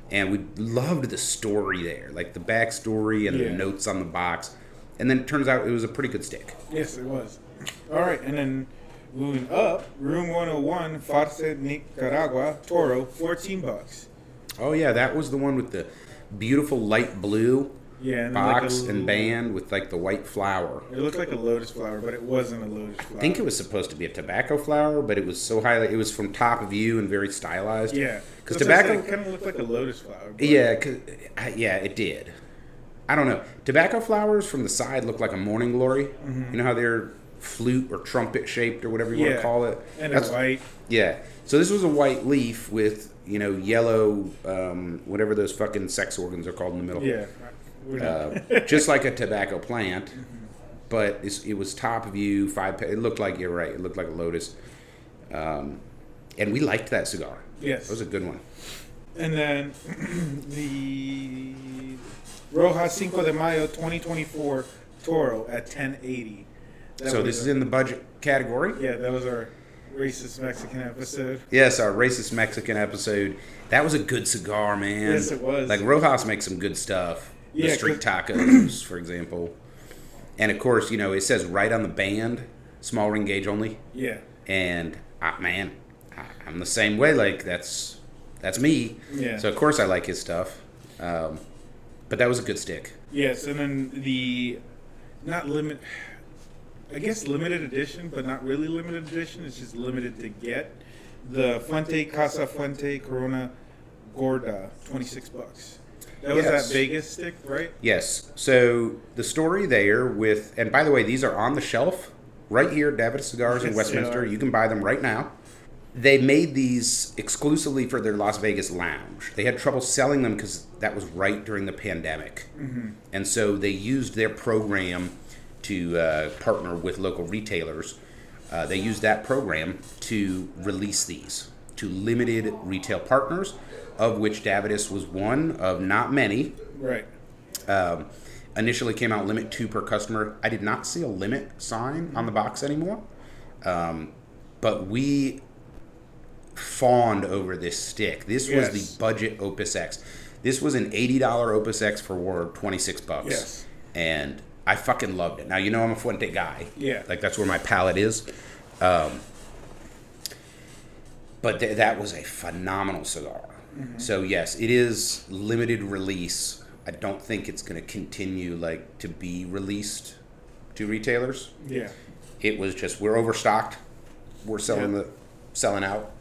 A: And we loved the story there, like the backstory and the notes on the box. And then it turns out it was a pretty good stick.
B: Yes, it was. All right, and then moving up, Room 101, Farce Nicaragua, Toro, $14.
A: Oh yeah, that was the one with the beautiful light blue
B: And
A: box
B: like
A: and band with like the white flower.
B: It looked like a lotus flower, but it wasn't a lotus flower.
A: I think it was supposed to be a tobacco flower, but it was so highly. It was from top view and very stylized.
B: Yeah,
A: because tobacco
B: it kind of looked like a lotus flower.
A: Yeah, yeah, it did. I don't know. Tobacco flowers from the side look like a morning glory. You know how they're flute or trumpet shaped or whatever you want to call it.
B: And it's white.
A: Yeah. So this was a white leaf with yellow, whatever those fucking sex organs are called in the middle.
B: Yeah.
A: Just like a tobacco plant, but it was top view, it looked like, you're right, it looked like a lotus. And we liked that cigar.
B: Yes.
A: It was a good one.
B: And then the Roja Cinco de Mayo 2024 Toro at $10.80.
A: So this is in the budget category?
B: Yeah, that was our racist Mexican episode.
A: Yes, our racist Mexican episode. That was a good cigar, man.
B: Yes, it was.
A: Like, Rojas makes some good stuff. The
B: Yeah,
A: street tacos, for example. And, of course, it says right on the band, small ring gauge only.
B: Yeah.
A: And, man, I'm the same way. Like, that's me.
B: Yeah.
A: So, of course, I like his stuff. But that was a good stick.
B: Yes, and then the limited edition, but not really limited edition. It's just limited to get the Fuente Casa Fuente Corona Gorda, $26. That was that Vegas stick, right?
A: Yes. So the story there and by the way, these are on the shelf right here at Davidoff Cigars in Westminster. You can buy them right now. They made these exclusively for their Las Vegas lounge. They had trouble selling them because that was right during the pandemic. And so they used their program to partner with local retailers. They used that program to release these to limited retail partners, of which Davidoff was one of not many.
B: Right.
A: Initially came out limit 2 per customer. I did not see a limit sign on the box anymore. But we fawned over this stick. This was the budget Opus X. This was an $80 Opus X for $26.
B: Yes.
A: And I fucking loved it. Now, I'm a Fuente guy.
B: Yeah.
A: Like, that's where my palate is. But that was a phenomenal cigar. So, yes, it is limited release. I don't think it's going to continue, to be released to retailers.
B: Yeah.
A: It was just, we're overstocked. We're selling out.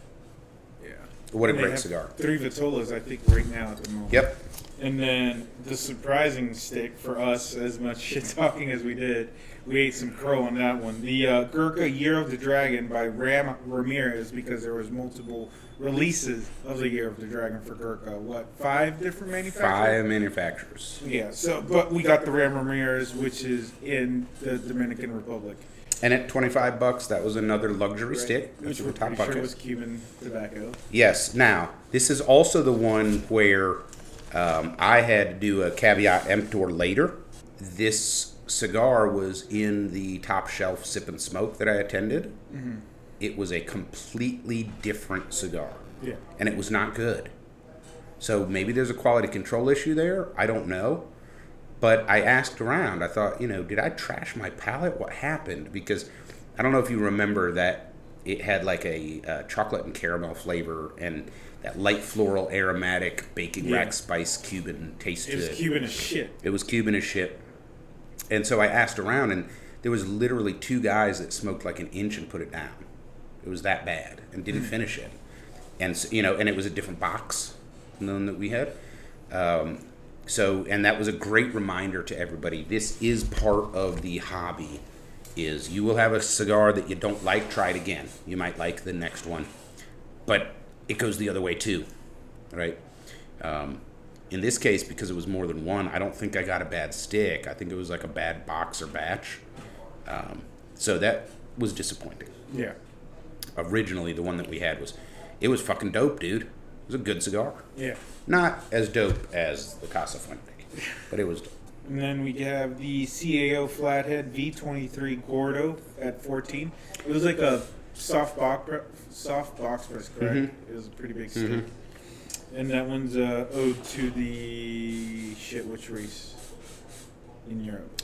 B: Yeah.
A: What a great cigar.
B: 3 Vitolas, I think, right now at the moment.
A: Yep.
B: And then the surprising stick for us, as much shit talking as we did, we ate some crow on that one. The Gurkha Year of the Dragon by Ram Ramirez, because there was multiple releases of the Year of the Dragon for Gurkha. 5 different manufacturers?
A: 5 manufacturers.
B: Yeah. So, but we got the Ram Ramirez, which is in the Dominican Republic.
A: And at $25, that was another luxury stick.
B: Which we're pretty sure was Cuban tobacco.
A: Yes. Now, this is also the one where I had to do a caveat emptor later. This cigar was in the top shelf sip and smoke that I attended. It was a completely different cigar.
B: Yeah.
A: And it was not good. So maybe there's a quality control issue there. I don't know. But I asked around. I thought, did I trash my palate? What happened? Because I don't know if you remember that it had like a chocolate and caramel flavor and that light floral aromatic baking rack spice Cuban taste to it.
B: It was Cuban as shit.
A: It was Cuban as shit. And so I asked around, and there was literally 2 guys that smoked like an inch and put it down. It was that bad and didn't finish it. And, and it was a different box than the one that we had. And that was a great reminder to everybody. This is part of the hobby, is you will have a cigar that you don't like, try it again. You might like the next one. But it goes the other way too, right? In this case, because it was more than one, I don't think I got a bad stick. I think it was like a bad box or batch. So that was disappointing.
B: Yeah.
A: Originally, the one that we had it was fucking dope, dude. It was a good cigar.
B: Yeah.
A: Not as dope as the Casa Fuente, but it was dope.
B: And then we have the CAO Flathead V23 Gordo at 14. It was like a soft box press, correct? It was a pretty big stick. And that one's ode to the which race in Europe?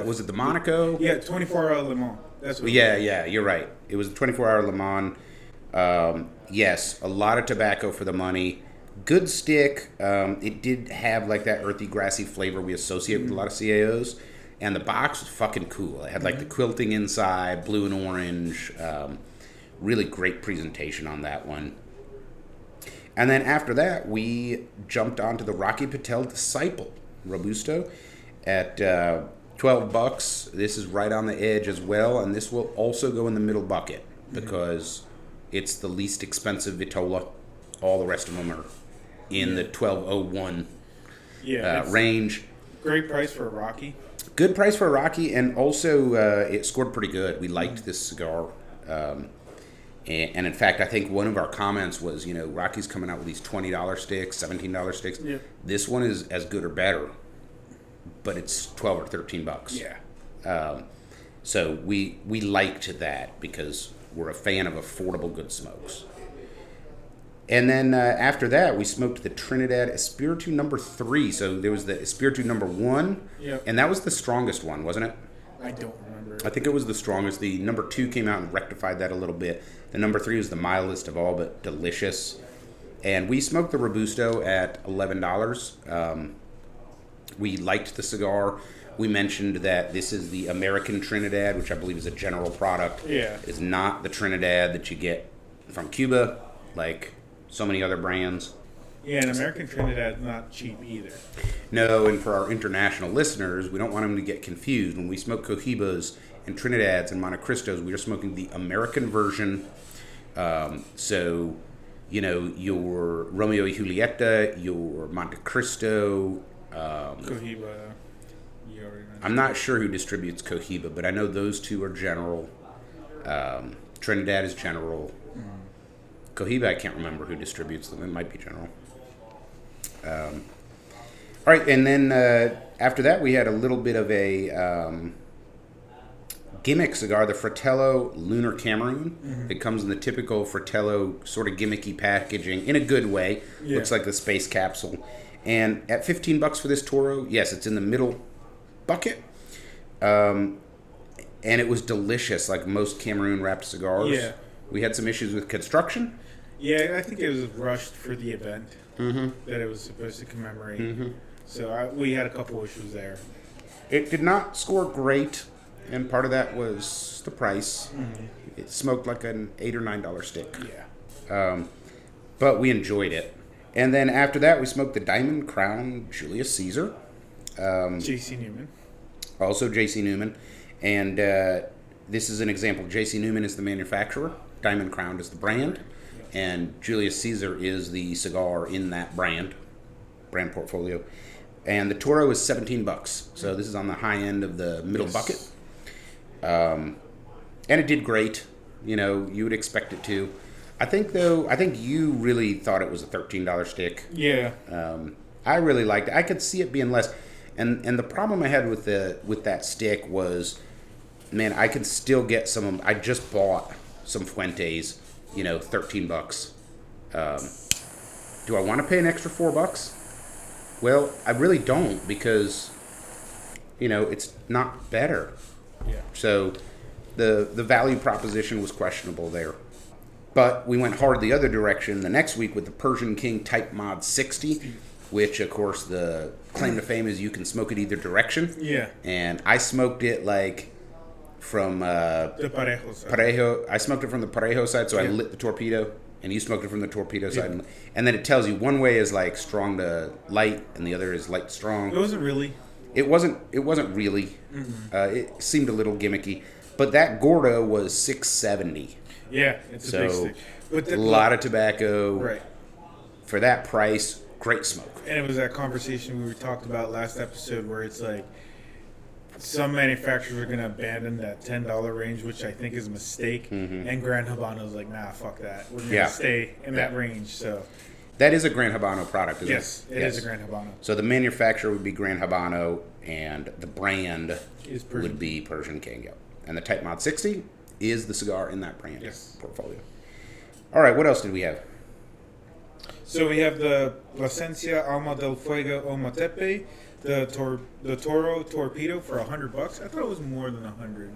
A: Was it the Monaco?
B: Yeah, 24 hour Le Mans. That's what
A: Yeah, you're right. It was a 24-hour Le Mans. Yes, a lot of tobacco for the money. Good stick. It did have like that earthy, grassy flavor we associate with a lot of CAOs. And the box was fucking cool. It had like the quilting inside, blue and orange. Really great presentation on that one. And then after that, we jumped onto the Rocky Patel Disciple Robusto at $12. This is right on the edge as well, and this will also go in the middle bucket because it's the least expensive Vitola. All the rest of them are in the 1201 range.
B: Great price for a Rocky.
A: Good price for a Rocky, and also it scored pretty good. We liked this cigar. And in fact, I think one of our comments was, Rocky's coming out with these $20 sticks, $17 sticks.
B: Yeah.
A: This one is as good or better, but it's $12 or $13.
B: Yeah.
A: So we liked that because we're a fan of affordable good smokes. And then after that, we smoked the Trinidad Espiritu number 3. So there was the Espiritu number 1, and that was the strongest one, wasn't it?
B: I don't remember.
A: I think it was the strongest. The number 2 came out and rectified that a little bit. The number 3 was the mildest of all, but delicious. And we smoked the Robusto at $11. We liked the cigar. We mentioned that this is the American Trinidad, which I believe is a general product.
B: Yeah.
A: It's not the Trinidad that you get from Cuba, like so many other brands.
B: Yeah, and American Trinidad is not cheap either.
A: No, and for our international listeners, we don't want them to get confused. When we smoke Cohibas and Trinidads and Monte Cristos, we are smoking the American version. So, your Romeo y Julieta, your Monte Cristo.
B: Cohiba.
A: I'm not sure who distributes Cohiba, but I know those two are general. Trinidad is general. Cohiba, I can't remember who distributes them. It might be general. All right, and then after that, we had a little bit of a gimmick cigar, the Fratello Lunar Cameroon. It comes in the typical Fratello sort of gimmicky packaging in a good way. Yeah. Looks like the space capsule. And at $15 for this Toro, yes, it's in the middle bucket. And it was delicious, like most Cameroon wrapped cigars.
B: Yeah.
A: We had some issues with construction.
B: Yeah, I think it was rushed for the event that it was supposed to commemorate. So we had a couple issues there.
A: It did not score great, and part of that was the price. It smoked like an $8 or $9 stick.
B: Yeah.
A: But we enjoyed it. And then after that, we smoked the Diamond Crown Julius Caesar.
B: J.C. Newman.
A: Also J.C. Newman. And this is an example. J.C. Newman is the manufacturer. Diamond Crown is the brand. And Julius Caesar is the cigar in that brand portfolio. And the Toro is $17. So this is on the high end of the middle bucket. And it did great. You would expect it to. I think you really thought it was a $13 stick.
B: Yeah.
A: I really liked it. I could see it being less. And the problem I had with that stick was, man, I could still get some. I just bought some Fuentes, $13. Do I want to pay an extra $4? Well, I really don't, because it's not better.
B: Yeah.
A: So the value proposition was questionable there. But we went hard the other direction the next week with the Persian King Type Mod 60, which, of course, the claim to fame is you can smoke it either direction.
B: Yeah.
A: And I smoked it from
B: the Parejo side.
A: I smoked it from the Parejo side, so I lit the torpedo, and you smoked it from the torpedo side. And then it tells you one way is like strong to light, and the other is light to strong.
B: It wasn't really.
A: It wasn't really. It seemed a little gimmicky. But that Gordo was $6.70.
B: Yeah, it's a big stick. But
A: a lot of tobacco.
B: Right.
A: For that price, great smoke.
B: And it was that conversation we talked about last episode where it's like some manufacturers are going to abandon that $10 range, which I think is a mistake. And Gran Habano's like, nah, fuck that. We're going to stay in that range. So
A: that is a Gran Habano product, isn't
B: it? It is a Gran Habano.
A: So the manufacturer would be Gran Habano, and the brand would be Persian King. And the Type Mod 60 is the cigar in that brand portfolio. All right, what else did we have?
B: So we have the Plasencia Alma del Fuego Ometepe, the Toro Torpedo for $100. I thought it was more than $100.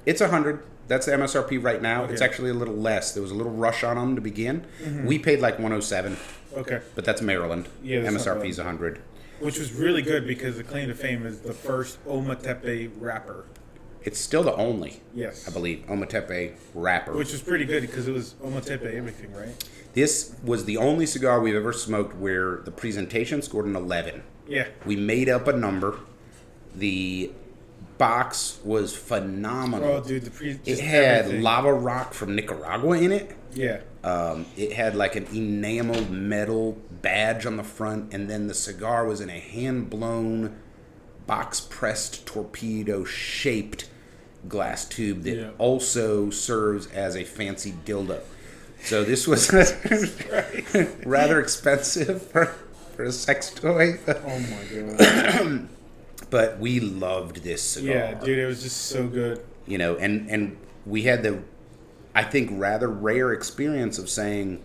A: It's 100. That's the MSRP right now.
B: Okay.
A: It's actually a little less. There was a little rush on them to begin. We paid like 107.
B: Okay.
A: But that's Maryland.
B: Yeah, that's not
A: MSRP is 100.
B: Which was really good because the claim to fame is the first Ometepe wrapper.
A: It's still the only,
B: Yes.
A: I believe, Ometepe wrapper.
B: Which was pretty good because it was Ometepe everything, right?
A: This was the only cigar we've ever smoked where the presentation scored an 11.
B: Yeah.
A: We made up a number. The box was phenomenal.
B: Oh, dude,
A: it had
B: everything.
A: lava rock from Nicaragua in it.
B: Yeah.
A: It had like an enameled metal badge on the front, and then the cigar was in a hand-blown, box-pressed torpedo-shaped glass tube that also serves as a fancy dildo. So this was rather expensive for a sex toy.
B: Oh my god.
A: But we loved this cigar.
B: Yeah, dude, it was just so good.
A: You know, and we had the, I think, rather rare experience of saying,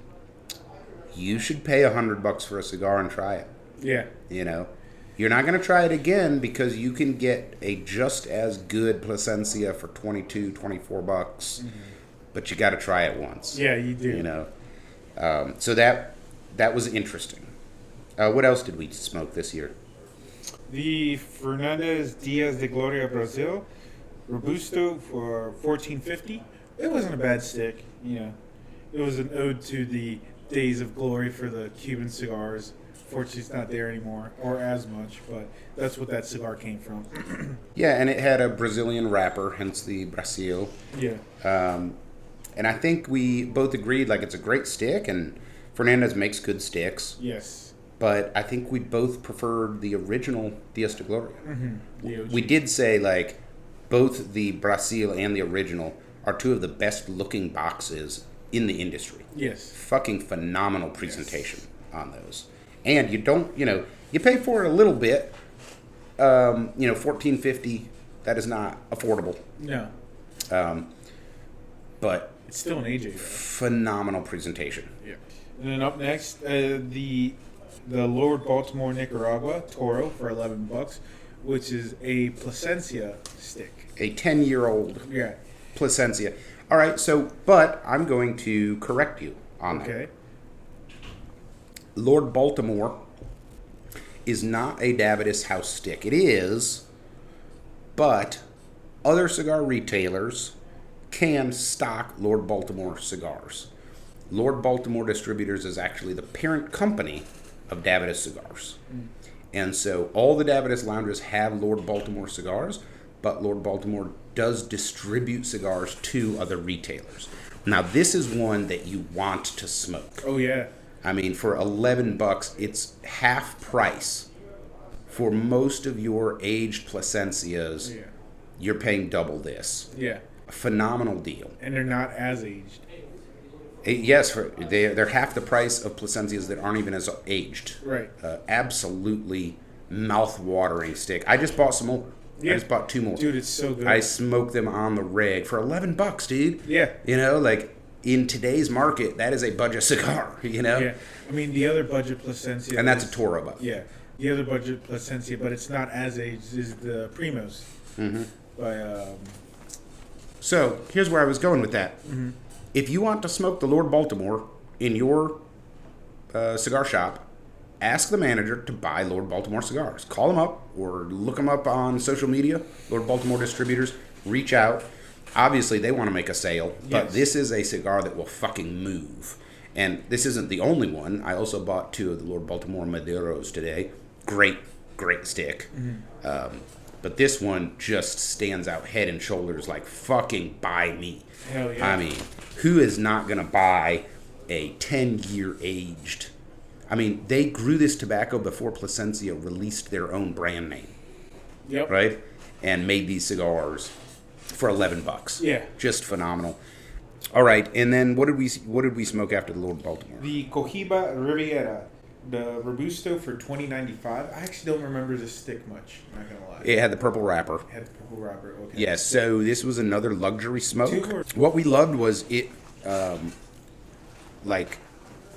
A: you should pay $100 for a cigar and try it.
B: Yeah.
A: You know, you're not going to try it again because you can get a just as good Plasencia for $22, $24, but you got to try it once.
B: Yeah, you do.
A: You know, so that was interesting. What else did we smoke this year?
B: The Fernandez Diaz de Gloria Brazil Robusto for $14.50. It wasn't a bad stick. You know, it was an ode to the days of glory for the Cuban cigars. Fortunately, it's not there anymore, or as much, but that's what that cigar came from.
A: Yeah, and it had a Brazilian wrapper, hence the Brasil.
B: Yeah.
A: And I think we both agreed, like, it's a great stick, and Fernandez makes good sticks.
B: Yes.
A: But I think we both preferred the original Diaz de Gloria.
B: Mm-hmm.
A: We did say, like, both the Brasil and the original are two of the best looking boxes in the industry.
B: Yes.
A: Fucking phenomenal presentation on those. And you don't, you know, you pay for it a little bit. You know, $14.50, that is not affordable.
B: No.
A: But
B: It's still an AJ, though.
A: phenomenal presentation.
B: Yeah. And then up next, the Lord Baltimore Nicaragua Toro for $11, which is a Plasencia stick.
A: A 10-year-old
B: Yeah.
A: Plasencia. All right, so, but I'm going to correct you on that.
B: Okay.
A: Lord Baltimore is not a Davidoff house stick. It is, but other cigar retailers can stock Lord Baltimore cigars. Lord Baltimore Distributors is actually the parent company of Davidoff Cigars. And so all the Davidoff lounges have Lord Baltimore cigars, but Lord Baltimore does distribute cigars to other retailers. Now, this is one that you want to smoke.
B: Oh, yeah.
A: I mean, for $11, it's half price. For most of your aged Plasencias,
B: Yeah.
A: you're paying double this.
B: Yeah.
A: A phenomenal deal.
B: And they're not as aged.
A: Yes, they're half the price of Plasencias that aren't even as aged.
B: Right.
A: Absolutely mouth-watering stick. I just bought some more.
B: Yeah.
A: I just bought 2 more.
B: Dude, it's so good.
A: I smoked them on the reg for $11, dude.
B: Yeah.
A: You know, like, in today's market, that is a budget cigar, you know?
B: Yeah. I mean, the other budget Plasencia.
A: And that's a Toro buck.
B: Yeah. The other budget Plasencia, but it's not as aged, is the Primos.
A: Mm-hmm.
B: By,
A: So, here's where I was going with that. If you want to smoke the Lord Baltimore in your cigar shop, ask the manager to buy Lord Baltimore cigars. Call them up or look them up on social media, Lord Baltimore Distributors. Reach out. Obviously, they want to make a sale, but
B: Yes.
A: this is a cigar that will fucking move. And this isn't the only one. I also bought 2 of the Lord Baltimore Maduros today. Great, great stick. But this one just stands out head and shoulders like fucking buy me.
B: Hell yeah.
A: I mean, who is not going to buy a 10-year aged? I mean, they grew this tobacco before Plasencia released their own brand name,
B: Yep.
A: right? And made these cigars for $11.
B: Yeah.
A: Just phenomenal. All right, and then what did we smoke after the Lord Baltimore?
B: The Cohiba Riviera, the Robusto for $20.95. I actually don't remember this stick much. I'm not gonna lie.
A: It had the purple wrapper.
B: It had a purple wrapper. Okay.
A: Yes, so this was another luxury smoke.
B: 2 more.
A: What we loved was it, like,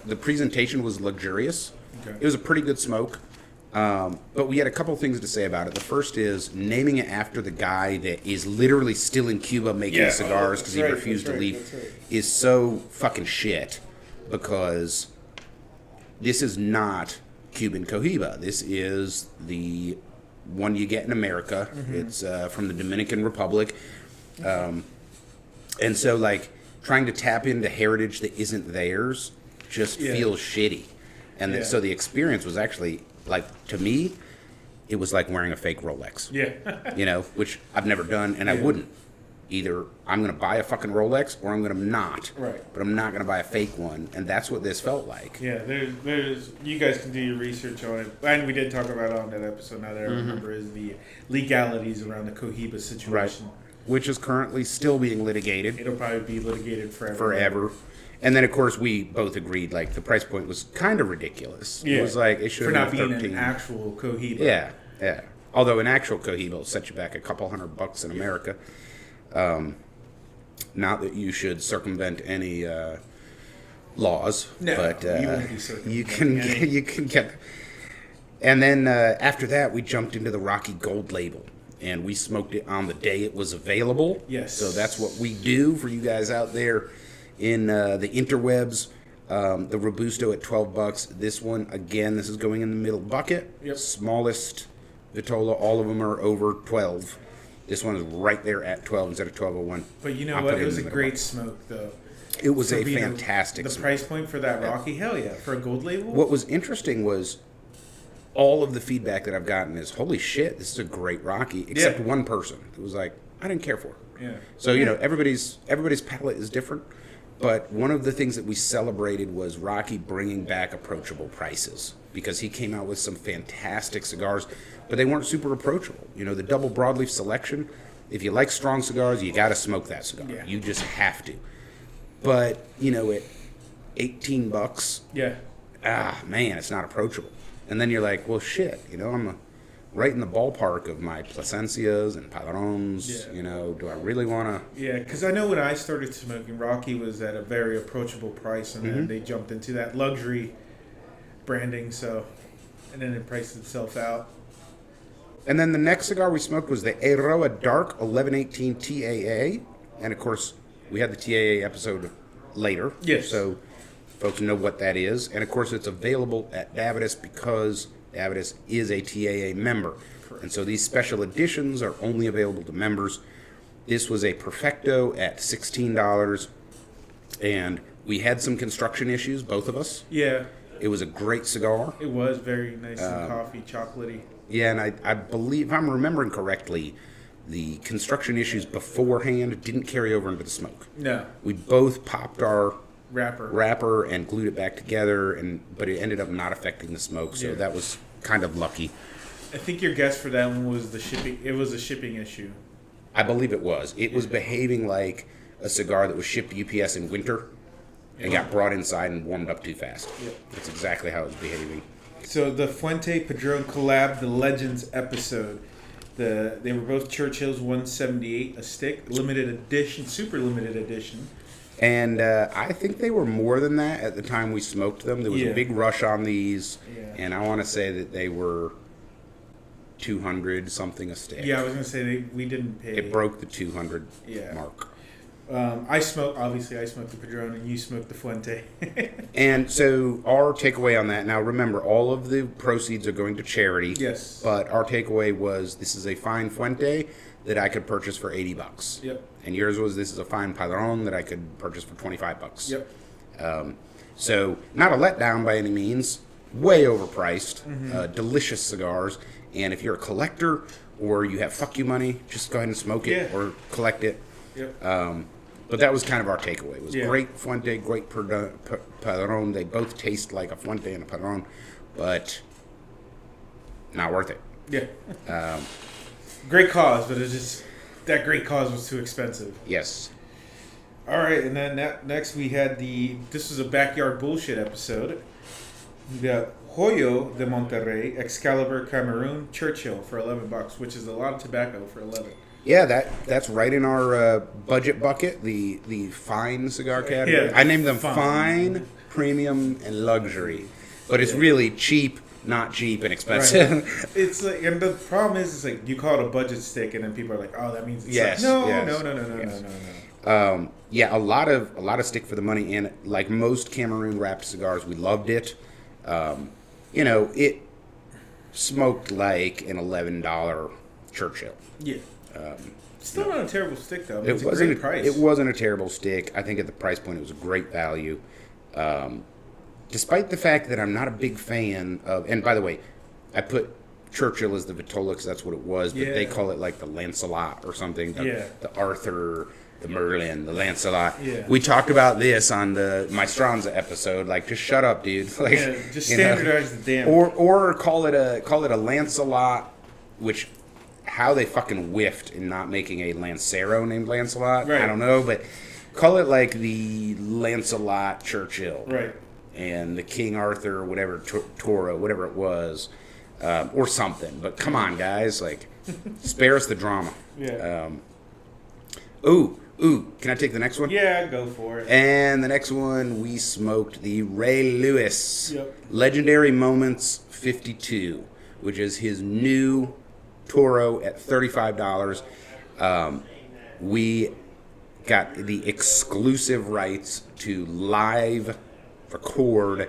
A: the presentation was luxurious.
B: Okay.
A: It was a pretty good smoke. But we had a couple things to say about it. The first is naming it after the guy that is literally still in Cuba making cigars because he refused to leave is so fucking shit, because this is not Cuban Cohiba. This is the one you get in America. It's from the Dominican Republic. And so, like, trying to tap into heritage that isn't theirs just feels shitty. And so the experience was actually, like, to me, it was like wearing a fake Rolex.
B: Yeah.
A: You know, which I've never done, and I wouldn't. Either I'm going to buy a fucking Rolex or I'm going to not.
B: Right.
A: But I'm not going to buy a fake one, and that's what this felt like.
B: Yeah, there's you guys can do your research on it. And we did talk about it on that episode, now that I remember, is the legalities around the Cohiba situation.
A: Right. Which is currently still being litigated.
B: It'll probably be litigated forever.
A: Forever. And then, of course, we both agreed, like, the price point was kind of ridiculous. Yeah. It was like, it should have been 13.
B: For not being an actual Cohiba.
A: Yeah, yeah. Although an actual Cohiba will set you back a couple $100 in America. Not that you should circumvent any laws, but you can get. And then after that, we jumped into the Rocky Gold label, and we smoked it on the day it was available.
B: Yes.
A: So that's what we do for you guys out there in the interwebs. The Robusto at $12. This one, again, this is going in the middle bucket.
B: Yep.
A: Smallest Vitola, all of them are over 12. This one is right there at 12 instead of 1201.
B: But you know what? It was a great smoke, though.
A: It was a fantastic
B: smoke. The price point for that Rocky, hell yeah. For a gold label?
A: What was interesting was all of the feedback that I've gotten is, holy shit, this is a great Rocky, except one person who was like, I didn't care for it.
B: Yeah.
A: So, you know, everybody's palate is different. But one of the things that we celebrated was Rocky bringing back approachable prices, because he came out with some fantastic cigars, but they weren't super approachable. You know, the double broadleaf selection, if you like strong cigars, you got to smoke that cigar. Yeah. You just have to. But, you know, at $18, man, it's not approachable. And then you're like, well, shit, you know, I'm right in the ballpark of my Plasencias and Padrones. Yeah. You know, do I really want to?
B: Yeah, because I know when I started smoking, Rocky was at a very approachable price, and then they jumped into that luxury branding, and then it priced itself out.
A: And then the next cigar we smoked was the Eiroa Dark 1118 TAA. And, of course, we had the TAA episode later.
B: Yes.
A: So folks know what that is. And, of course, it's available at Davidas because Davidas is a TAA member. Correct. And so these special editions are only available to members. This was a Perfecto at $16. And we had some construction issues, both of us.
B: Yeah.
A: It was a great cigar.
B: It was very nice and coffee, chocolatey.
A: Yeah, and I believe, if I'm remembering correctly, the construction issues beforehand didn't carry over into the smoke.
B: No.
A: We both popped our
B: wrapper
A: and glued it back together, but it ended up not affecting the smoke, so that was kind of lucky.
B: I think your guess for that one was the shipping. It was a shipping issue.
A: I believe it was. It was behaving like a cigar that was shipped UPS in winter and got brought inside and warmed up too fast. Yep. That's exactly how it was behaving.
B: So the Fuente Padron collab, the Legends episode. They were both Churchill's 178 a stick, limited edition, super limited edition.
A: And I think they were more than that at the time we smoked them. There was a big rush on these, and I want to say that they were 200 something a stick.
B: Yeah, I was going to say we didn't pay.
A: It broke the 200 mark.
B: I smoked the Padron, and you smoked the Fuente.
A: And so our takeaway on that, now remember, all of the proceeds are going to charity.
B: Yes.
A: But our takeaway was, this is a fine Fuente that I could purchase for $80.
B: Yep.
A: And yours was, this is a fine Padron that I could purchase for $25.
B: Yep.
A: So not a letdown by any means. Way overpriced. Delicious cigars. And if you're a collector or you have fuck you money, just go ahead and smoke it or collect it.
B: Yep.
A: But that was kind of our takeaway. It was great Fuente, great Padron. They both taste like a Fuente and a Padron, but not worth it.
B: Yeah. Great cause, but it's just that great cause was too expensive.
A: Yes.
B: All right, and then next we had this was a backyard bullshit episode. We got Hoyo de Monterrey, Excalibur Cameroon, Churchill for $11, which is a lot of tobacco for $11.
A: Yeah, that's right in our budget bucket, the fine cigar category.
B: Yeah,
A: I named them fine, premium, and luxury. But it's really cheap, not cheap and expensive.
B: Right. It's like, and the problem is, it's like you call it a budget stick, and then people are like, "Oh, that means it's
A: Yes,
B: like, no,
A: yes,
B: no."
A: Yeah, a lot of stick for the money, and like most Cameroon wrapped cigars, we loved it. It smoked like an $11 Churchill.
B: Yeah. Still not a terrible stick though. I mean,
A: It
B: it's
A: wasn't
B: a great price.
A: It wasn't a terrible stick. I think at the price point it was a great value. Despite the fact that I'm not a big fan of, and by the way, I put Churchill as the Vitola because that's what it was, but they call it like the Lancelot or something. The Arthur, the Merlin, the Lancelot.
B: Yeah.
A: We talked about this on the Maestranza episode. Like, just shut up, dude. Like,
B: just standardize the damn.
A: Or call it a Lancelot, which how they fucking whiffed in not making a Lancero named Lancelot.
B: Right.
A: I don't know, but call it like the Lancelot Churchill.
B: Right.
A: And the King Arthur, whatever, Toro, whatever it was, or something. But come on, guys, like, spare us the drama.
B: Yeah.
A: Can I take the next one?
B: Yeah, go for it.
A: And the next one, we smoked the Ray Lewis Legendary Moments 52, which is his new Toro at $35. We got the exclusive rights to live record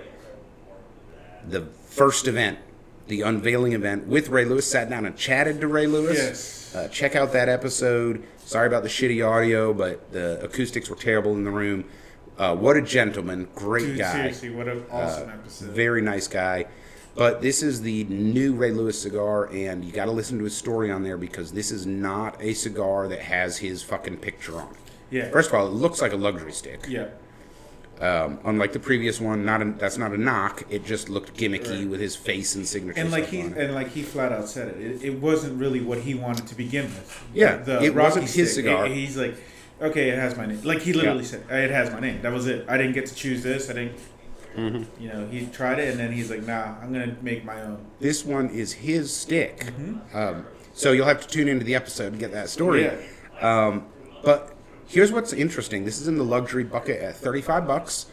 A: the first event, the unveiling event with Ray Lewis. Sat down and chatted to Ray Lewis.
B: Yes.
A: Check out that episode. Sorry about the shitty audio, but the acoustics were terrible in the room. What a gentleman. Great guy.
B: Seriously, what an awesome episode.
A: Very nice guy. But this is the new Ray Lewis cigar, and you got to listen to his story on there because this is not a cigar that has his fucking picture on it.
B: Yeah.
A: First of all, it looks like a luxury stick.
B: Yeah.
A: Unlike the previous one, that's not a knock. It just looked gimmicky with his face and signature.
B: And like
A: stuff on it.
B: he flat out said it. It wasn't really what he wanted to begin with.
A: Yeah, it wasn't
B: Rocky
A: his
B: stick,
A: cigar.
B: He's like, okay, it has my name. Like he literally said, it has my name. That was it. I didn't get to choose this. I didn't.
A: Mm-hmm.
B: You know, he tried it and then he's like, nah, I'm gonna make my own.
A: This one is his stick.
B: Mm-hmm.
A: So you'll have to tune into the episode to get that story.
B: Yeah.
A: But here's what's interesting. This is in the luxury bucket at $35.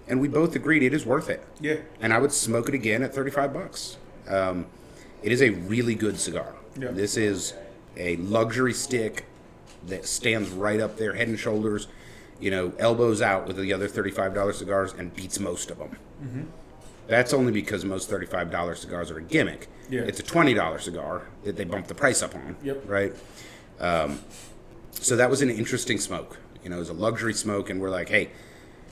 A: And we both agreed it is worth it.
B: Yeah.
A: And I would smoke it again at $35. It is a really good cigar.
B: Yeah.
A: This is a luxury stick that stands right up there, head and shoulders, elbows out with the other $35 cigars and beats most of them. Mm-hmm. That's only because most $35 cigars are a gimmick.
B: Yeah.
A: It's a $20 cigar that they bump the price up on.
B: Yep.
A: Right? So that was an interesting smoke. It was a luxury smoke, and we're like, hey...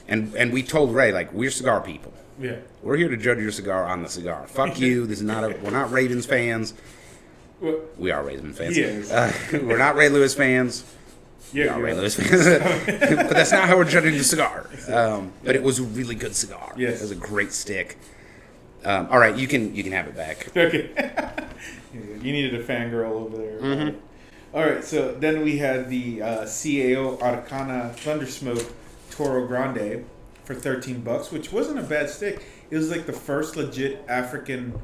A: And we told Ray, like, we're cigar people.
B: Yeah.
A: We're here to judge your cigar on the cigar. Fuck you. This is we're not Ravens fans.
B: Well,
A: We are Ravens fans.
B: Yes.
A: We're not Ray Lewis fans.
B: Yeah.
A: We are Ray Lewis fans. But that's not how we're judging the cigar. But it was a really good cigar.
B: Yes.
A: It was a great stick. All right, you can have it back.
B: Okay. You needed a fangirl over there.
A: Mm-hmm.
B: All right, so then we had the CAO Arcana Thundersmoke Toro Grande for $13, which wasn't a bad stick. It was like the first legit African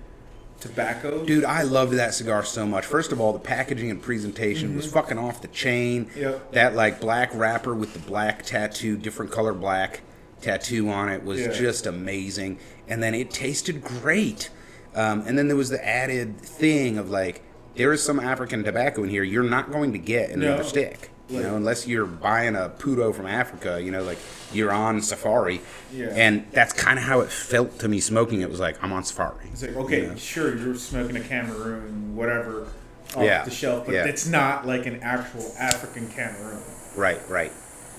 B: tobacco.
A: Dude, I loved that cigar so much. First of all, the packaging and presentation was fucking off the chain.
B: Yep.
A: That like black wrapper with the black tattoo, different color black tattoo on it was just amazing. And then it tasted great. And then there was the added thing of like, there is some African tobacco in here you're not going to get in another stick. Unless you're buying a Puto from Africa, like you're on safari.
B: Yeah.
A: And that's kind of how it felt to me smoking. It was like, I'm on safari.
B: It's like, okay, sure, you're smoking a Cameroon, whatever, off the shelf, but it's not like an actual African Cameroon.
A: Right.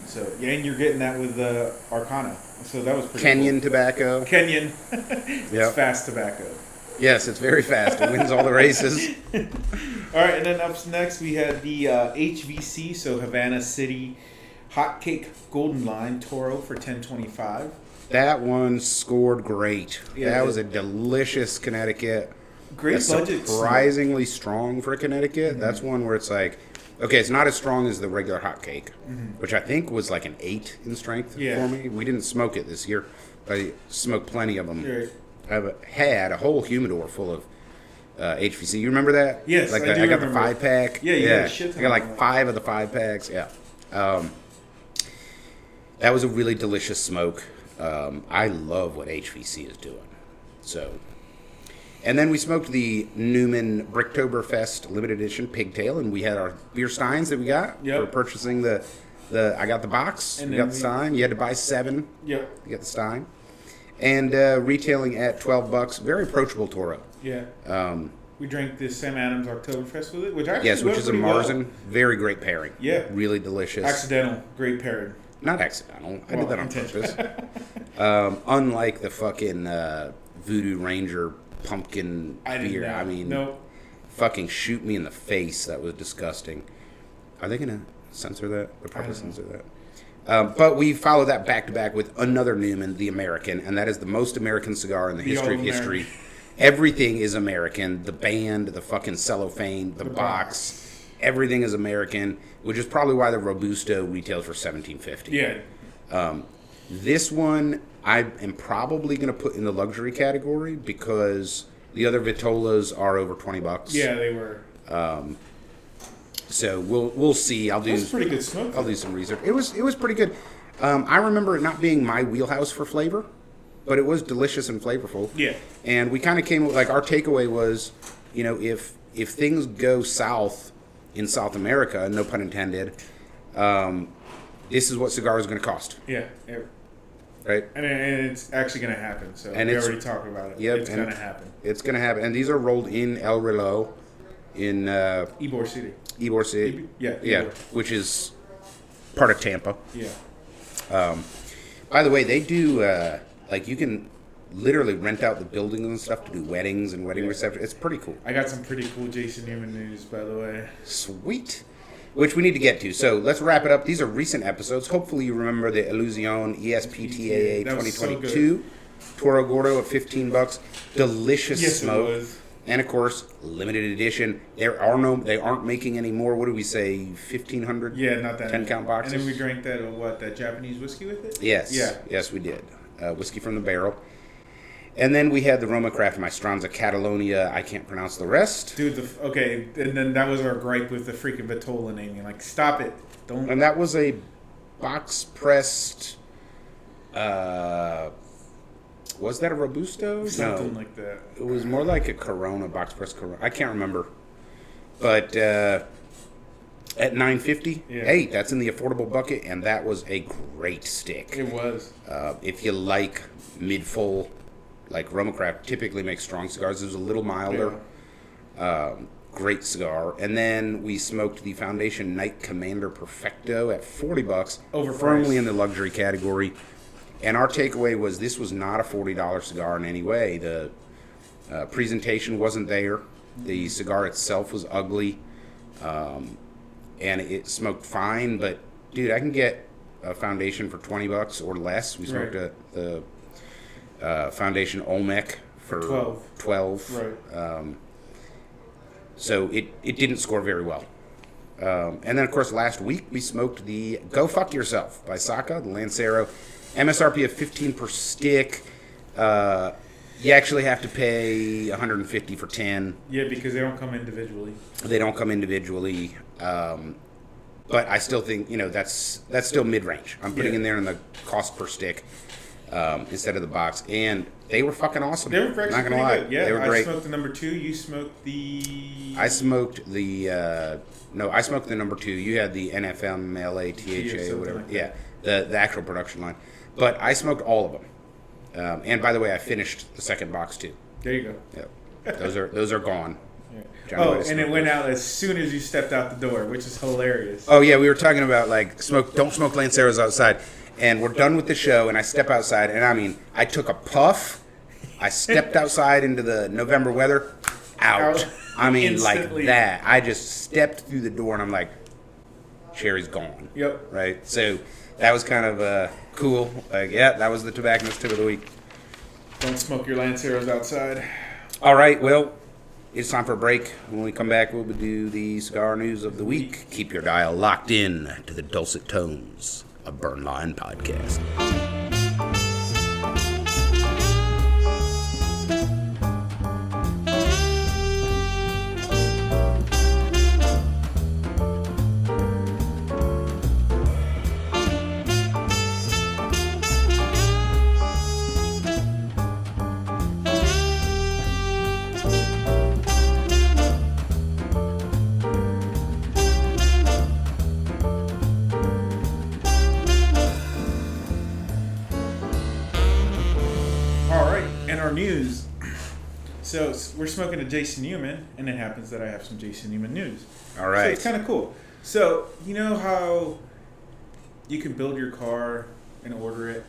B: So, and you're getting that with the Arcana. So that was pretty
A: Kenyan
B: cool.
A: tobacco.
B: Kenyan. It's fast tobacco.
A: Yes, it's very fast. It wins all the races.
B: All right, and then up next we had the HVC, so Havana City Hot Cake Golden Line Toro for $10.25.
A: That one scored great.
B: Yeah,
A: that was a delicious Connecticut.
B: Great budget.
A: Surprisingly strong for Connecticut. Mm-hmm. That's one where it's like, okay, it's not as strong as the regular hot cake, which I think was like an 8 in strength for me. We didn't smoke it this year, but I smoked plenty of them.
B: Right.
A: I've had a whole humidor full of HVC. You remember that?
B: Yes,
A: like
B: I do
A: got
B: remember.
A: the 5-pack.
B: Yeah, you got a shit ton
A: I got
B: of
A: like
B: them.
A: 5 of the 5-packs. Yeah. That was a really delicious smoke. I love what HVC is doing. So, And then we smoked the Newman Bricktoberfest limited edition pigtail, and we had our beer steins that we got for purchasing the. I got the box. And we got the stein. You had to buy 7.
B: Yep.
A: You get the stein, and retailing at $12. Very approachable Toro.
B: Yeah. We drank this Sam Adams Oktoberfest with it, which actually
A: which is a Marzen. Well. Very great pairing.
B: Yeah.
A: Really delicious.
B: Accidental, great pairing.
A: Not accidental. I did that on purpose. Unlike the fucking Voodoo Ranger pumpkin beer. I mean, fucking shoot me in the face. That was disgusting. Are they going to censor that? They'll probably censor that. But we follow that back to back with another Newman, the American, and that is the most American cigar in the history of history. Everything is American. The band, the fucking cellophane, the box, everything is American, which is probably why the Robusto retails for $17.50.
B: Yeah.
A: This one I am probably going to put in the luxury category because the other Vitolas are over $20.
B: Yeah, they were.
A: So we'll see.
B: That's pretty good smoke.
A: I'll do some research. It was pretty good. I remember it not being my wheelhouse for flavor, but it was delicious and flavorful.
B: Yeah.
A: And we kind of came like our takeaway was, if things go south in South America, no pun intended, this is what cigar is going to cost.
B: Yeah.
A: Right.
B: And it's actually going to happen. So we already talked about it.
A: Yep,
B: it's going to happen.
A: It's going to happen. And these are rolled in El Reloj in
B: Ybor City.
A: Ybor City.
B: Yeah,
A: which is part of Tampa.
B: Yeah.
A: By the way, they do you can literally rent out the buildings and stuff to do weddings and wedding receptions. It's pretty cool.
B: I got some pretty cool Jason Newman news, by the way.
A: Sweet. Which we need to get to. So let's wrap it up. These are recent episodes. Hopefully you remember the Illusion ESPTAA 2022 Toro Gordo at $15. Delicious smoke.
B: It was.
A: And of course, limited edition. They aren't making any more. What do we say? 1,500?
B: Yeah, not that
A: 10-count boxes.
B: And then we drank that Japanese whiskey with it?
A: Yes. Yeah. Yes, we did. Whiskey from the barrel. And then we had the Roma Craft Maestranza Catalonia. I can't pronounce the rest.
B: Dude, and then that was our gripe with the freaking Vitola naming. Like, stop it. Don't.
A: And that was a box pressed. Was that a Robusto?
B: Something like that.
A: It was more like a Corona, box pressed Corona. I can't remember. But at $9.50, hey, that's in the affordable bucket, and that was a great stick.
B: It was.
A: If you like mid-full, like Roma Craft typically makes strong cigars. It was a little milder. Yeah. Great cigar. And then we smoked the Foundation Night Commander Perfecto at $40. Firmly in the luxury category. And our takeaway was this was not a $40 cigar in any way. The presentation wasn't there. The cigar itself was ugly. And it smoked fine. But, dude, I can get a Foundation for $20 or less. We smoked the Foundation Olmec for 12.
B: Right.
A: So it didn't score very well. And then, of course, last week we smoked the Go Fuck Yourself by Saka, the Lancero. MSRP of $15 per stick. You actually have to pay $150 for 10.
B: Yeah, because they don't come individually.
A: They don't come individually. But I still think, that's still mid-range. I'm putting in there in the cost per stick instead of the box. And they were fucking awesome.
B: They were actually
A: not gonna lie.
B: Good. Yeah,
A: they were great.
B: I smoked the number 2. You smoked the...
A: I smoked the... I smoked the number 2. You had the NFMLATHA or whatever.
B: Like
A: the actual production line. But I smoked all of them. And by the way, I finished the second box too.
B: There you go.
A: Yep. Those are gone.
B: Yeah. And it went out as soon as you stepped out the door, which is hilarious.
A: Oh yeah, we were talking about don't smoke Lanceros outside. And we're done with the show, and I step outside, and I mean, I took a puff. I stepped outside into the November weather. Out. I mean,
B: instantly.
A: Like that. I just stepped through the door, and I'm like, Sherry's gone.
B: Yep.
A: Right? So that was kind of cool. That was the tobacconist tip of the week.
B: Don't smoke your Lanceros outside.
A: All right, well, it's time for a break. When we come back, we'll do the cigar news of the week. Keep your dial locked in to the dulcet tones of Burn Line Podcast.
B: our news. So we're smoking a Jason Newman, and it happens that I have some Jason Newman news.
A: All right.
B: So it's kind of cool. So you know how you can build your car and order it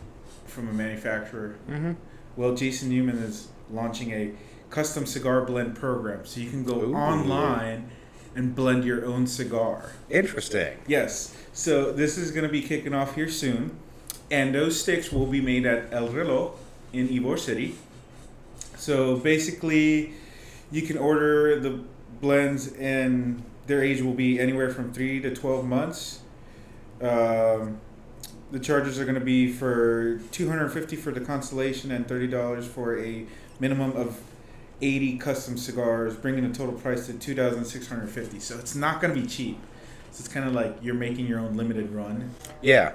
B: from a manufacturer?
A: Mm-hmm.
B: Well, Jason Newman is launching a custom cigar blend program, so you can go
A: Ooh.
B: online and blend your own cigar.
A: Interesting.
B: Yes. So this is going to be kicking off here soon, and those sticks will be made at El Reloj in Ybor City. So basically, you can order the blends, and their age will be anywhere from 3 to 12 months. The charges are going to be for $250 for the Constellation and $30 for a minimum of 80 custom cigars, bringing the total price to $2,650. So it's not going to be cheap. So it's kind of like you're making your own limited run.
A: Yeah.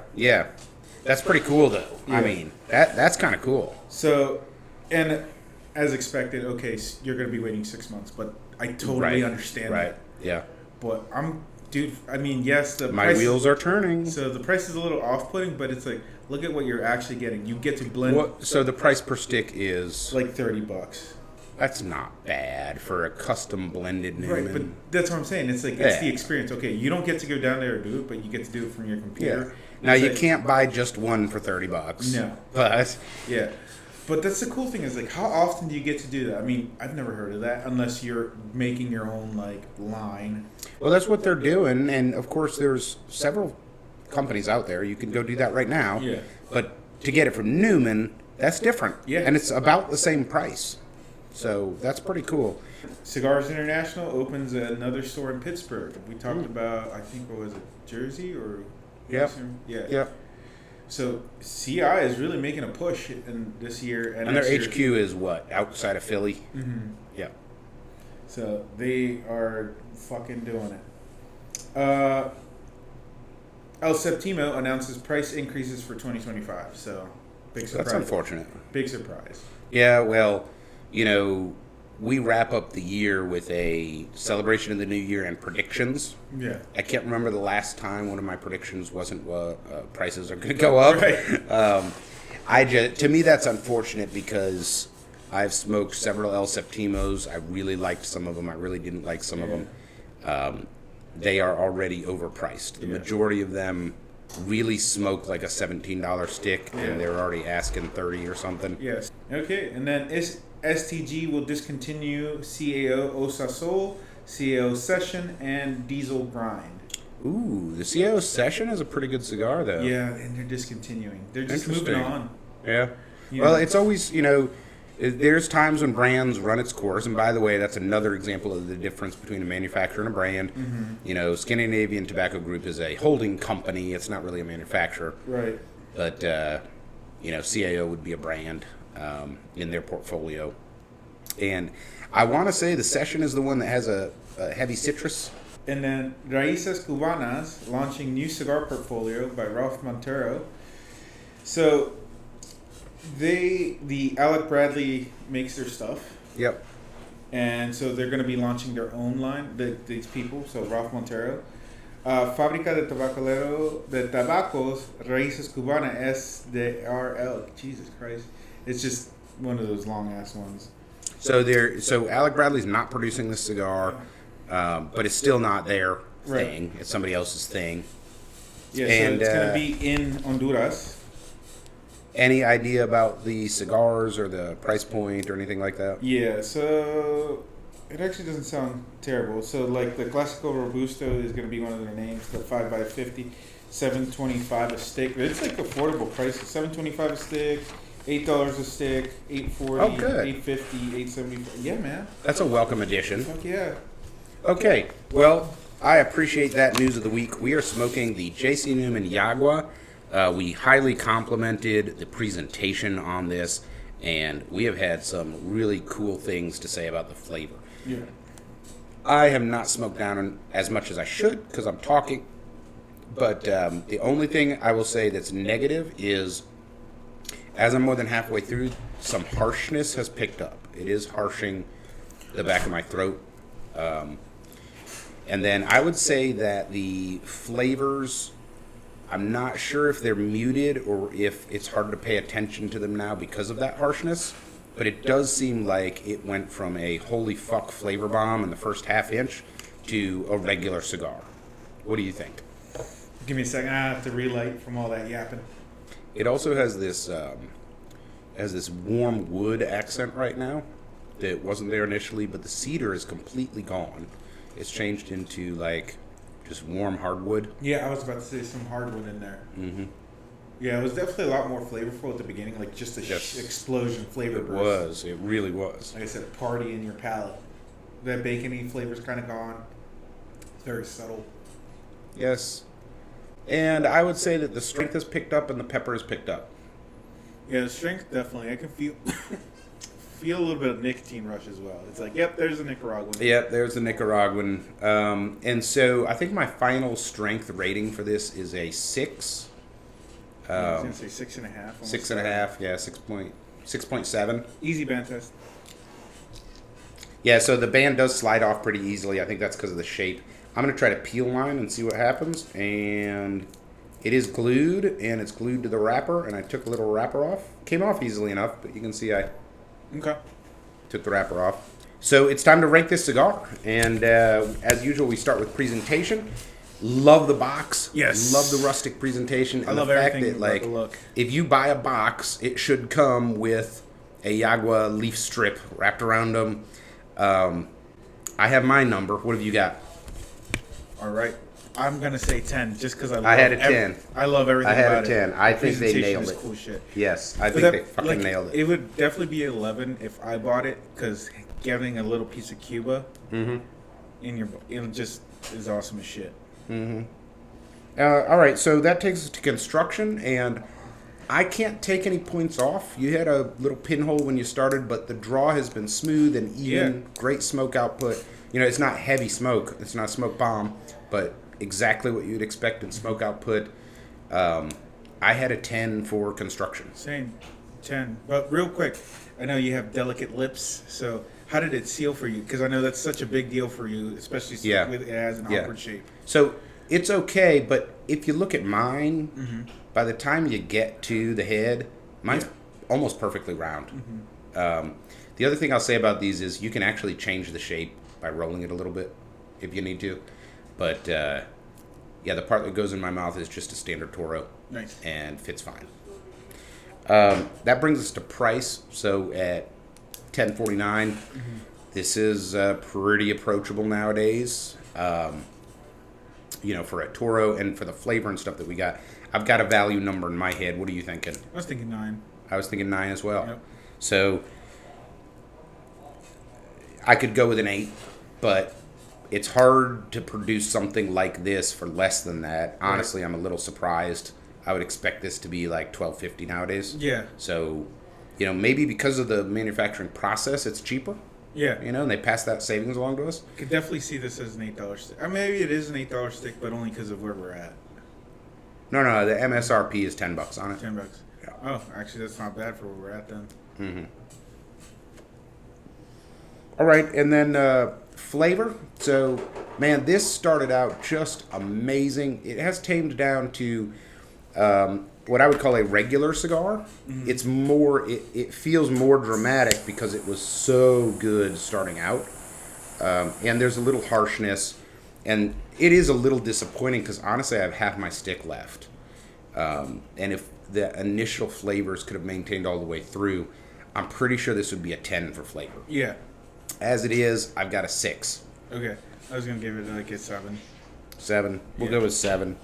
A: That's pretty cool, though.
B: Yeah.
A: I mean, that's kind of cool.
B: So, and as expected, okay, you're going to be waiting 6 months, but I totally understand that.
A: Yeah.
B: But dude, I mean, yes,
A: My wheels are turning.
B: So the price is a little off-putting, but it's like, look at what you're actually getting. You get to blend.
A: So the price per stick is
B: like $30.
A: That's not bad for a custom blended Newman.
B: Right, but that's what I'm saying. It's like it's the experience. Okay, you don't get to go down there and do it, but you get to do it from your computer.
A: Yeah. Now
B: it's
A: you
B: like,
A: can't buy just one for $30.
B: No.
A: But
B: yeah. But that's the cool thing is like how often do you get to do that? I mean, I've never heard of that unless you're making your own like line.
A: Well, that's what they're doing, and of course there's several companies out there. You can go do that right now.
B: Yeah.
A: But to get it from Newman, that's different.
B: Yeah.
A: And it's about the same price. So that's pretty cool.
B: Cigars International opens another store in Pittsburgh. We talked about, I think, what was it, Jersey or?
A: Yep.
B: Yeah.
A: Yep.
B: So CI is really making a push in this year,
A: And their HQ is what, outside of Philly?
B: Mm-hmm.
A: Yeah.
B: So they are fucking doing it. El Septimo announces price increases for 2025. So big surprise.
A: That's unfortunate.
B: Big surprise.
A: Yeah, well, you know, we wrap up the year with a celebration of the new year and predictions.
B: Yeah.
A: I can't remember the last time one of my predictions wasn't prices are going to go up.
B: Right.
A: To me, that's unfortunate because I've smoked several El Septimos. I really liked some of them. I really didn't like some of them. They are already overpriced. The majority of them really smoke like a $17 stick, and they're already asking $30 or something.
B: Yes. Okay, and then STG will discontinue CAO Osasol, CAO Session, and Diesel Grind.
A: Ooh, the CAO Session is a pretty good cigar, though.
B: Yeah, and they're discontinuing. They're just moving on.
A: Yeah.
B: You
A: Well,
B: know?
A: it's always, there's times when brands run its course, and by the way, that's another example of the difference between a manufacturer and a brand.
B: Mm-hmm.
A: Scandinavian Tobacco Group is a holding company. It's not really a manufacturer.
B: Right.
A: But, CAO would be a brand in their portfolio. And I want to say the Session is the one that has a heavy citrus.
B: And then Raíces Cubanas launching new cigar portfolio by Ralph Montero. So the Alec Bradley makes their stuff.
A: Yep.
B: And so they're going to be launching their own line, these people, so Ralph Montero. Fábrica de Tabacos Raíces Cubanas SDRL. Jesus Christ. It's just one of those long ass ones.
A: So Alec Bradley's not producing this cigar, but it's still not their thing. It's somebody else's thing.
B: Yeah,
A: and,
B: so it's going to be in Honduras.
A: Any idea about the cigars or the price point or anything like that?
B: Yeah, so it actually doesn't sound terrible. So like the Clásico Robusto is going to be one of their names, the 5x50, $7.25 a stick. It's like affordable prices, $7.25 a stick. $8 a stick, $8.40,
A: Oh, good.
B: $8.50, $8.75. Yeah, man.
A: That's a welcome addition.
B: Fuck yeah.
A: Okay, well, I appreciate that news of the week. We are smoking the J.C. Newman Yagua. We highly complimented the presentation on this, and we have had some really cool things to say about the flavor.
B: Yeah.
A: I have not smoked down as much as I should because I'm talking, but the only thing I will say that's negative is as I'm more than halfway through, some harshness has picked up. It is harshing the back of my throat. And then I would say that the flavors, I'm not sure if they're muted or if it's harder to pay attention to them now because of that harshness. but it does seem like it went from a holy fuck flavor bomb in the first half inch to a regular cigar. What do you think?
B: Give me a second. I have to relight from all that yapping.
A: It also has this warm wood accent right now that wasn't there initially, but the cedar is completely gone. It's changed into like just warm hardwood.
B: Yeah, I was about to say some hardwood in there.
A: Mm-hmm.
B: Yeah, it was definitely a lot more flavorful at the beginning, like just a explosion flavor
A: It
B: burst.
A: was. It really was.
B: Like I said, party in your palate. That bacony flavor's kind of gone. It's very subtle.
A: Yes. And I would say that the strength has picked up and the pepper has picked up.
B: Yeah, the strength definitely. I can feel a little bit of nicotine rush as well. It's like, yep, there's a Nicaraguan.
A: Yep, there's the Nicaraguan. And so I think my final strength rating for this is a 6.
B: I was going to say 6.5.
A: 6.5, yeah, 6.7.
B: Easy band test.
A: Yeah, so the band does slide off pretty easily. I think that's because of the shape. I'm going to try to peel mine and see what happens. And it is glued, and it's glued to the wrapper. And I took a little wrapper off. Came off easily enough, but you can see I took the wrapper off. So it's time to rank this cigar. And as usual, we start with presentation. Love the box.
B: Yes.
A: Love the rustic presentation. And
B: I love
A: the fact
B: everything
A: that,
B: about
A: like,
B: the look.
A: if you buy a box, it should come with a Yagua leaf strip wrapped around them. I have my number. What have you got?
B: All right. I'm going to say 10 just because
A: I had a 10.
B: I love everything
A: I had
B: about
A: a 10.
B: it.
A: I think they
B: Presentation
A: nailed
B: is
A: it.
B: Cool shit.
A: Yes, I
B: But
A: think they fucking nailed it.
B: It would definitely be 11 if I bought it because getting a little piece of Cuba in just is awesome as shit.
A: All right, so that takes us to construction, and I can't take any points off. You had a little pinhole when you started, but the draw has been smooth and even.
B: Yeah.
A: Great smoke output. You know, it's not heavy smoke. It's not a smoke bomb, but exactly what you'd expect in smoke output. I had a 10 for construction.
B: Same. 10. But real quick, I know you have delicate lips, so how did it seal for you? Because I know that's such a big deal for you, especially with it has an awkward shape.
A: So it's okay, but if you look at mine, by the time you get to the head, mine's almost perfectly round. The other thing I'll say about these is you can actually change the shape by rolling it a little bit if you need to. But, yeah, the part that goes in my mouth is just a standard Toro.
B: Nice.
A: And fits fine. That brings us to price. So at $10.49, this is pretty approachable nowadays. You know, for a Toro and for the flavor and stuff that we got. I've got a value number in my head. What are you thinking?
B: I was thinking 9.
A: I was thinking 9 as well.
B: Yep.
A: So I could go with an 8, but it's hard to produce something like this for less than that. Honestly, I'm a little surprised. I would expect this to be like $12.50 nowadays.
B: Yeah.
A: So, you know, maybe because of the manufacturing process, it's cheaper.
B: Yeah.
A: You know, and they pass that savings along to us.
B: I could definitely see this as an $8 stick. Or maybe it is an $8 stick, but only because of where we're at.
A: No, the MSRP is $10 on it.
B: $10.
A: Yeah.
B: Oh, actually, that's not bad for where we're at then.
A: All right, and then flavor. So, man, this started out just amazing. It has tamed down to what I would call a regular cigar. It's more, it feels more dramatic because it was so good starting out. And there's a little harshness, and it is a little disappointing because honestly, I have half my stick left. And if the initial flavors could have maintained all the way through, I'm pretty sure this would be a 10 for flavor.
B: Yeah.
A: As it is, I've got a 6.
B: Okay. I was going to give it like a 7.
A: 7. We'll go with 7.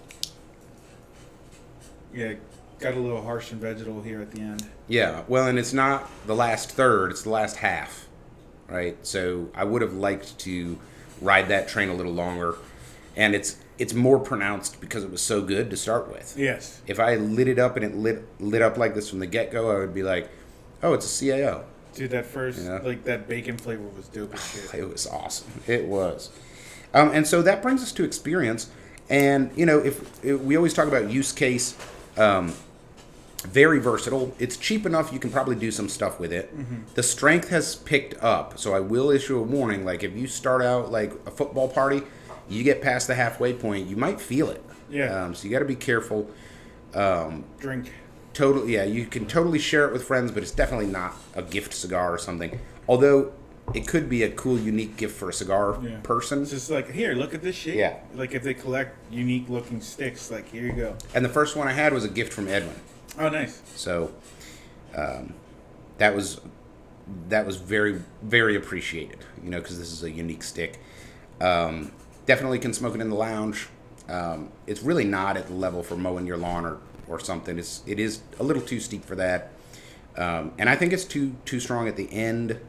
B: Yeah. Got a little harsh and vegetal here at the end.
A: Yeah. Well, and it's not the last third, it's the last half. Right? So I would have liked to ride that train a little longer. And it's more pronounced because it was so good to start with.
B: Yes.
A: If I lit it up and it lit up like this from the get-go, I would be like, oh, it's a CAO.
B: Dude, that first, like, that bacon flavor was dope as shit.
A: It was awesome. It was. And so that brings us to experience. And, you know, if we always talk about use case, very versatile. It's cheap enough you can probably do some stuff with it. The strength has picked up. So I will issue a warning. Like, if you start out like a football party, you get past the halfway point, you might feel it.
B: Yeah.
A: So you got to be careful.
B: Drink.
A: totally, yeah, you can totally share it with friends, but it's definitely not a gift cigar or something. Although it could be a cool, unique gift for a cigar person.
B: It's just like, here, look at this shit.
A: Yeah.
B: Like if they collect unique looking sticks, like here you go.
A: And the first one I had was a gift from Edwin.
B: Oh, nice.
A: So that was very, very appreciated, you know, because this is a unique stick. Definitely can smoke it in the lounge. It's really not at the level for mowing your lawn or something. It is a little too steep for that. And I think it's too strong at the end.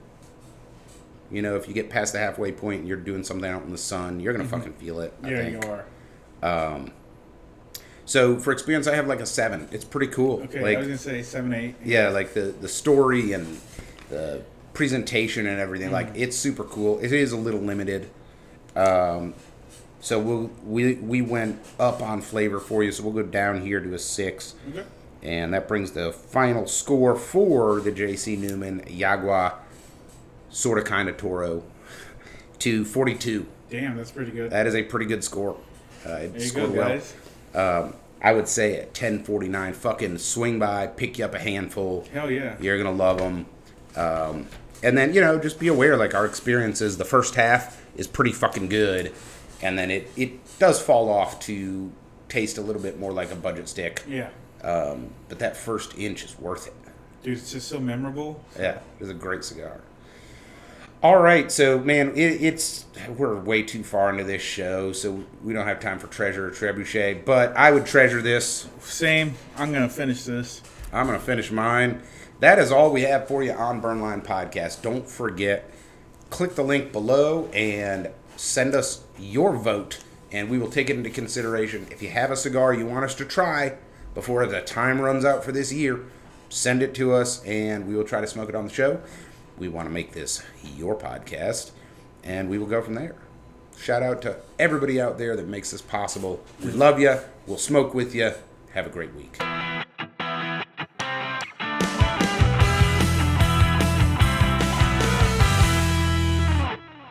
A: You know, if you get past the halfway point and you're doing something out in the sun, you're going to fucking feel it, I think.
B: You are.
A: So, for experience, I have like a 7. It's pretty cool.
B: Okay,
A: like,
B: I was going to say 7, 8.
A: Yeah, like the story and the presentation and everything. Like, it's super cool. It is a little limited. So, we went up on flavor for you, so we'll go down here to a 6.
B: Okay.
A: And that brings the final score for the J.C. Newman Yagua Sorta Kinda Toro to 42.
B: Damn, that's pretty good.
A: That is a pretty good score. It
B: There you
A: scored
B: go,
A: well.
B: guys.
A: I would say at 10:49, fucking swing by, pick you up a handful.
B: Hell yeah.
A: You're gonna love them. And then, you know, just be aware, like, our experience is the first half is pretty fucking good, and then it does fall off to taste a little bit more like a budget stick.
B: Yeah.
A: But that first inch is worth it.
B: Dude, it's just so memorable.
A: Yeah, it's a great cigar. All right, so, man, we're way too far into this show, so we don't have time for Treasure or Trebuchet, but I would treasure this.
B: Same. I'm going to finish this.
A: I'm going to finish mine. That is all we have for you on Burnline Podcast. Don't forget, click the link below and send us your vote, and we will take it into consideration. If you have a cigar you want us to try before the time runs out for this year, send it to us, and we will try to smoke it on the show. We want to make this your podcast, and we will go from there. Shout out to everybody out there that makes this possible. We love you. We'll smoke with you. Have a great week.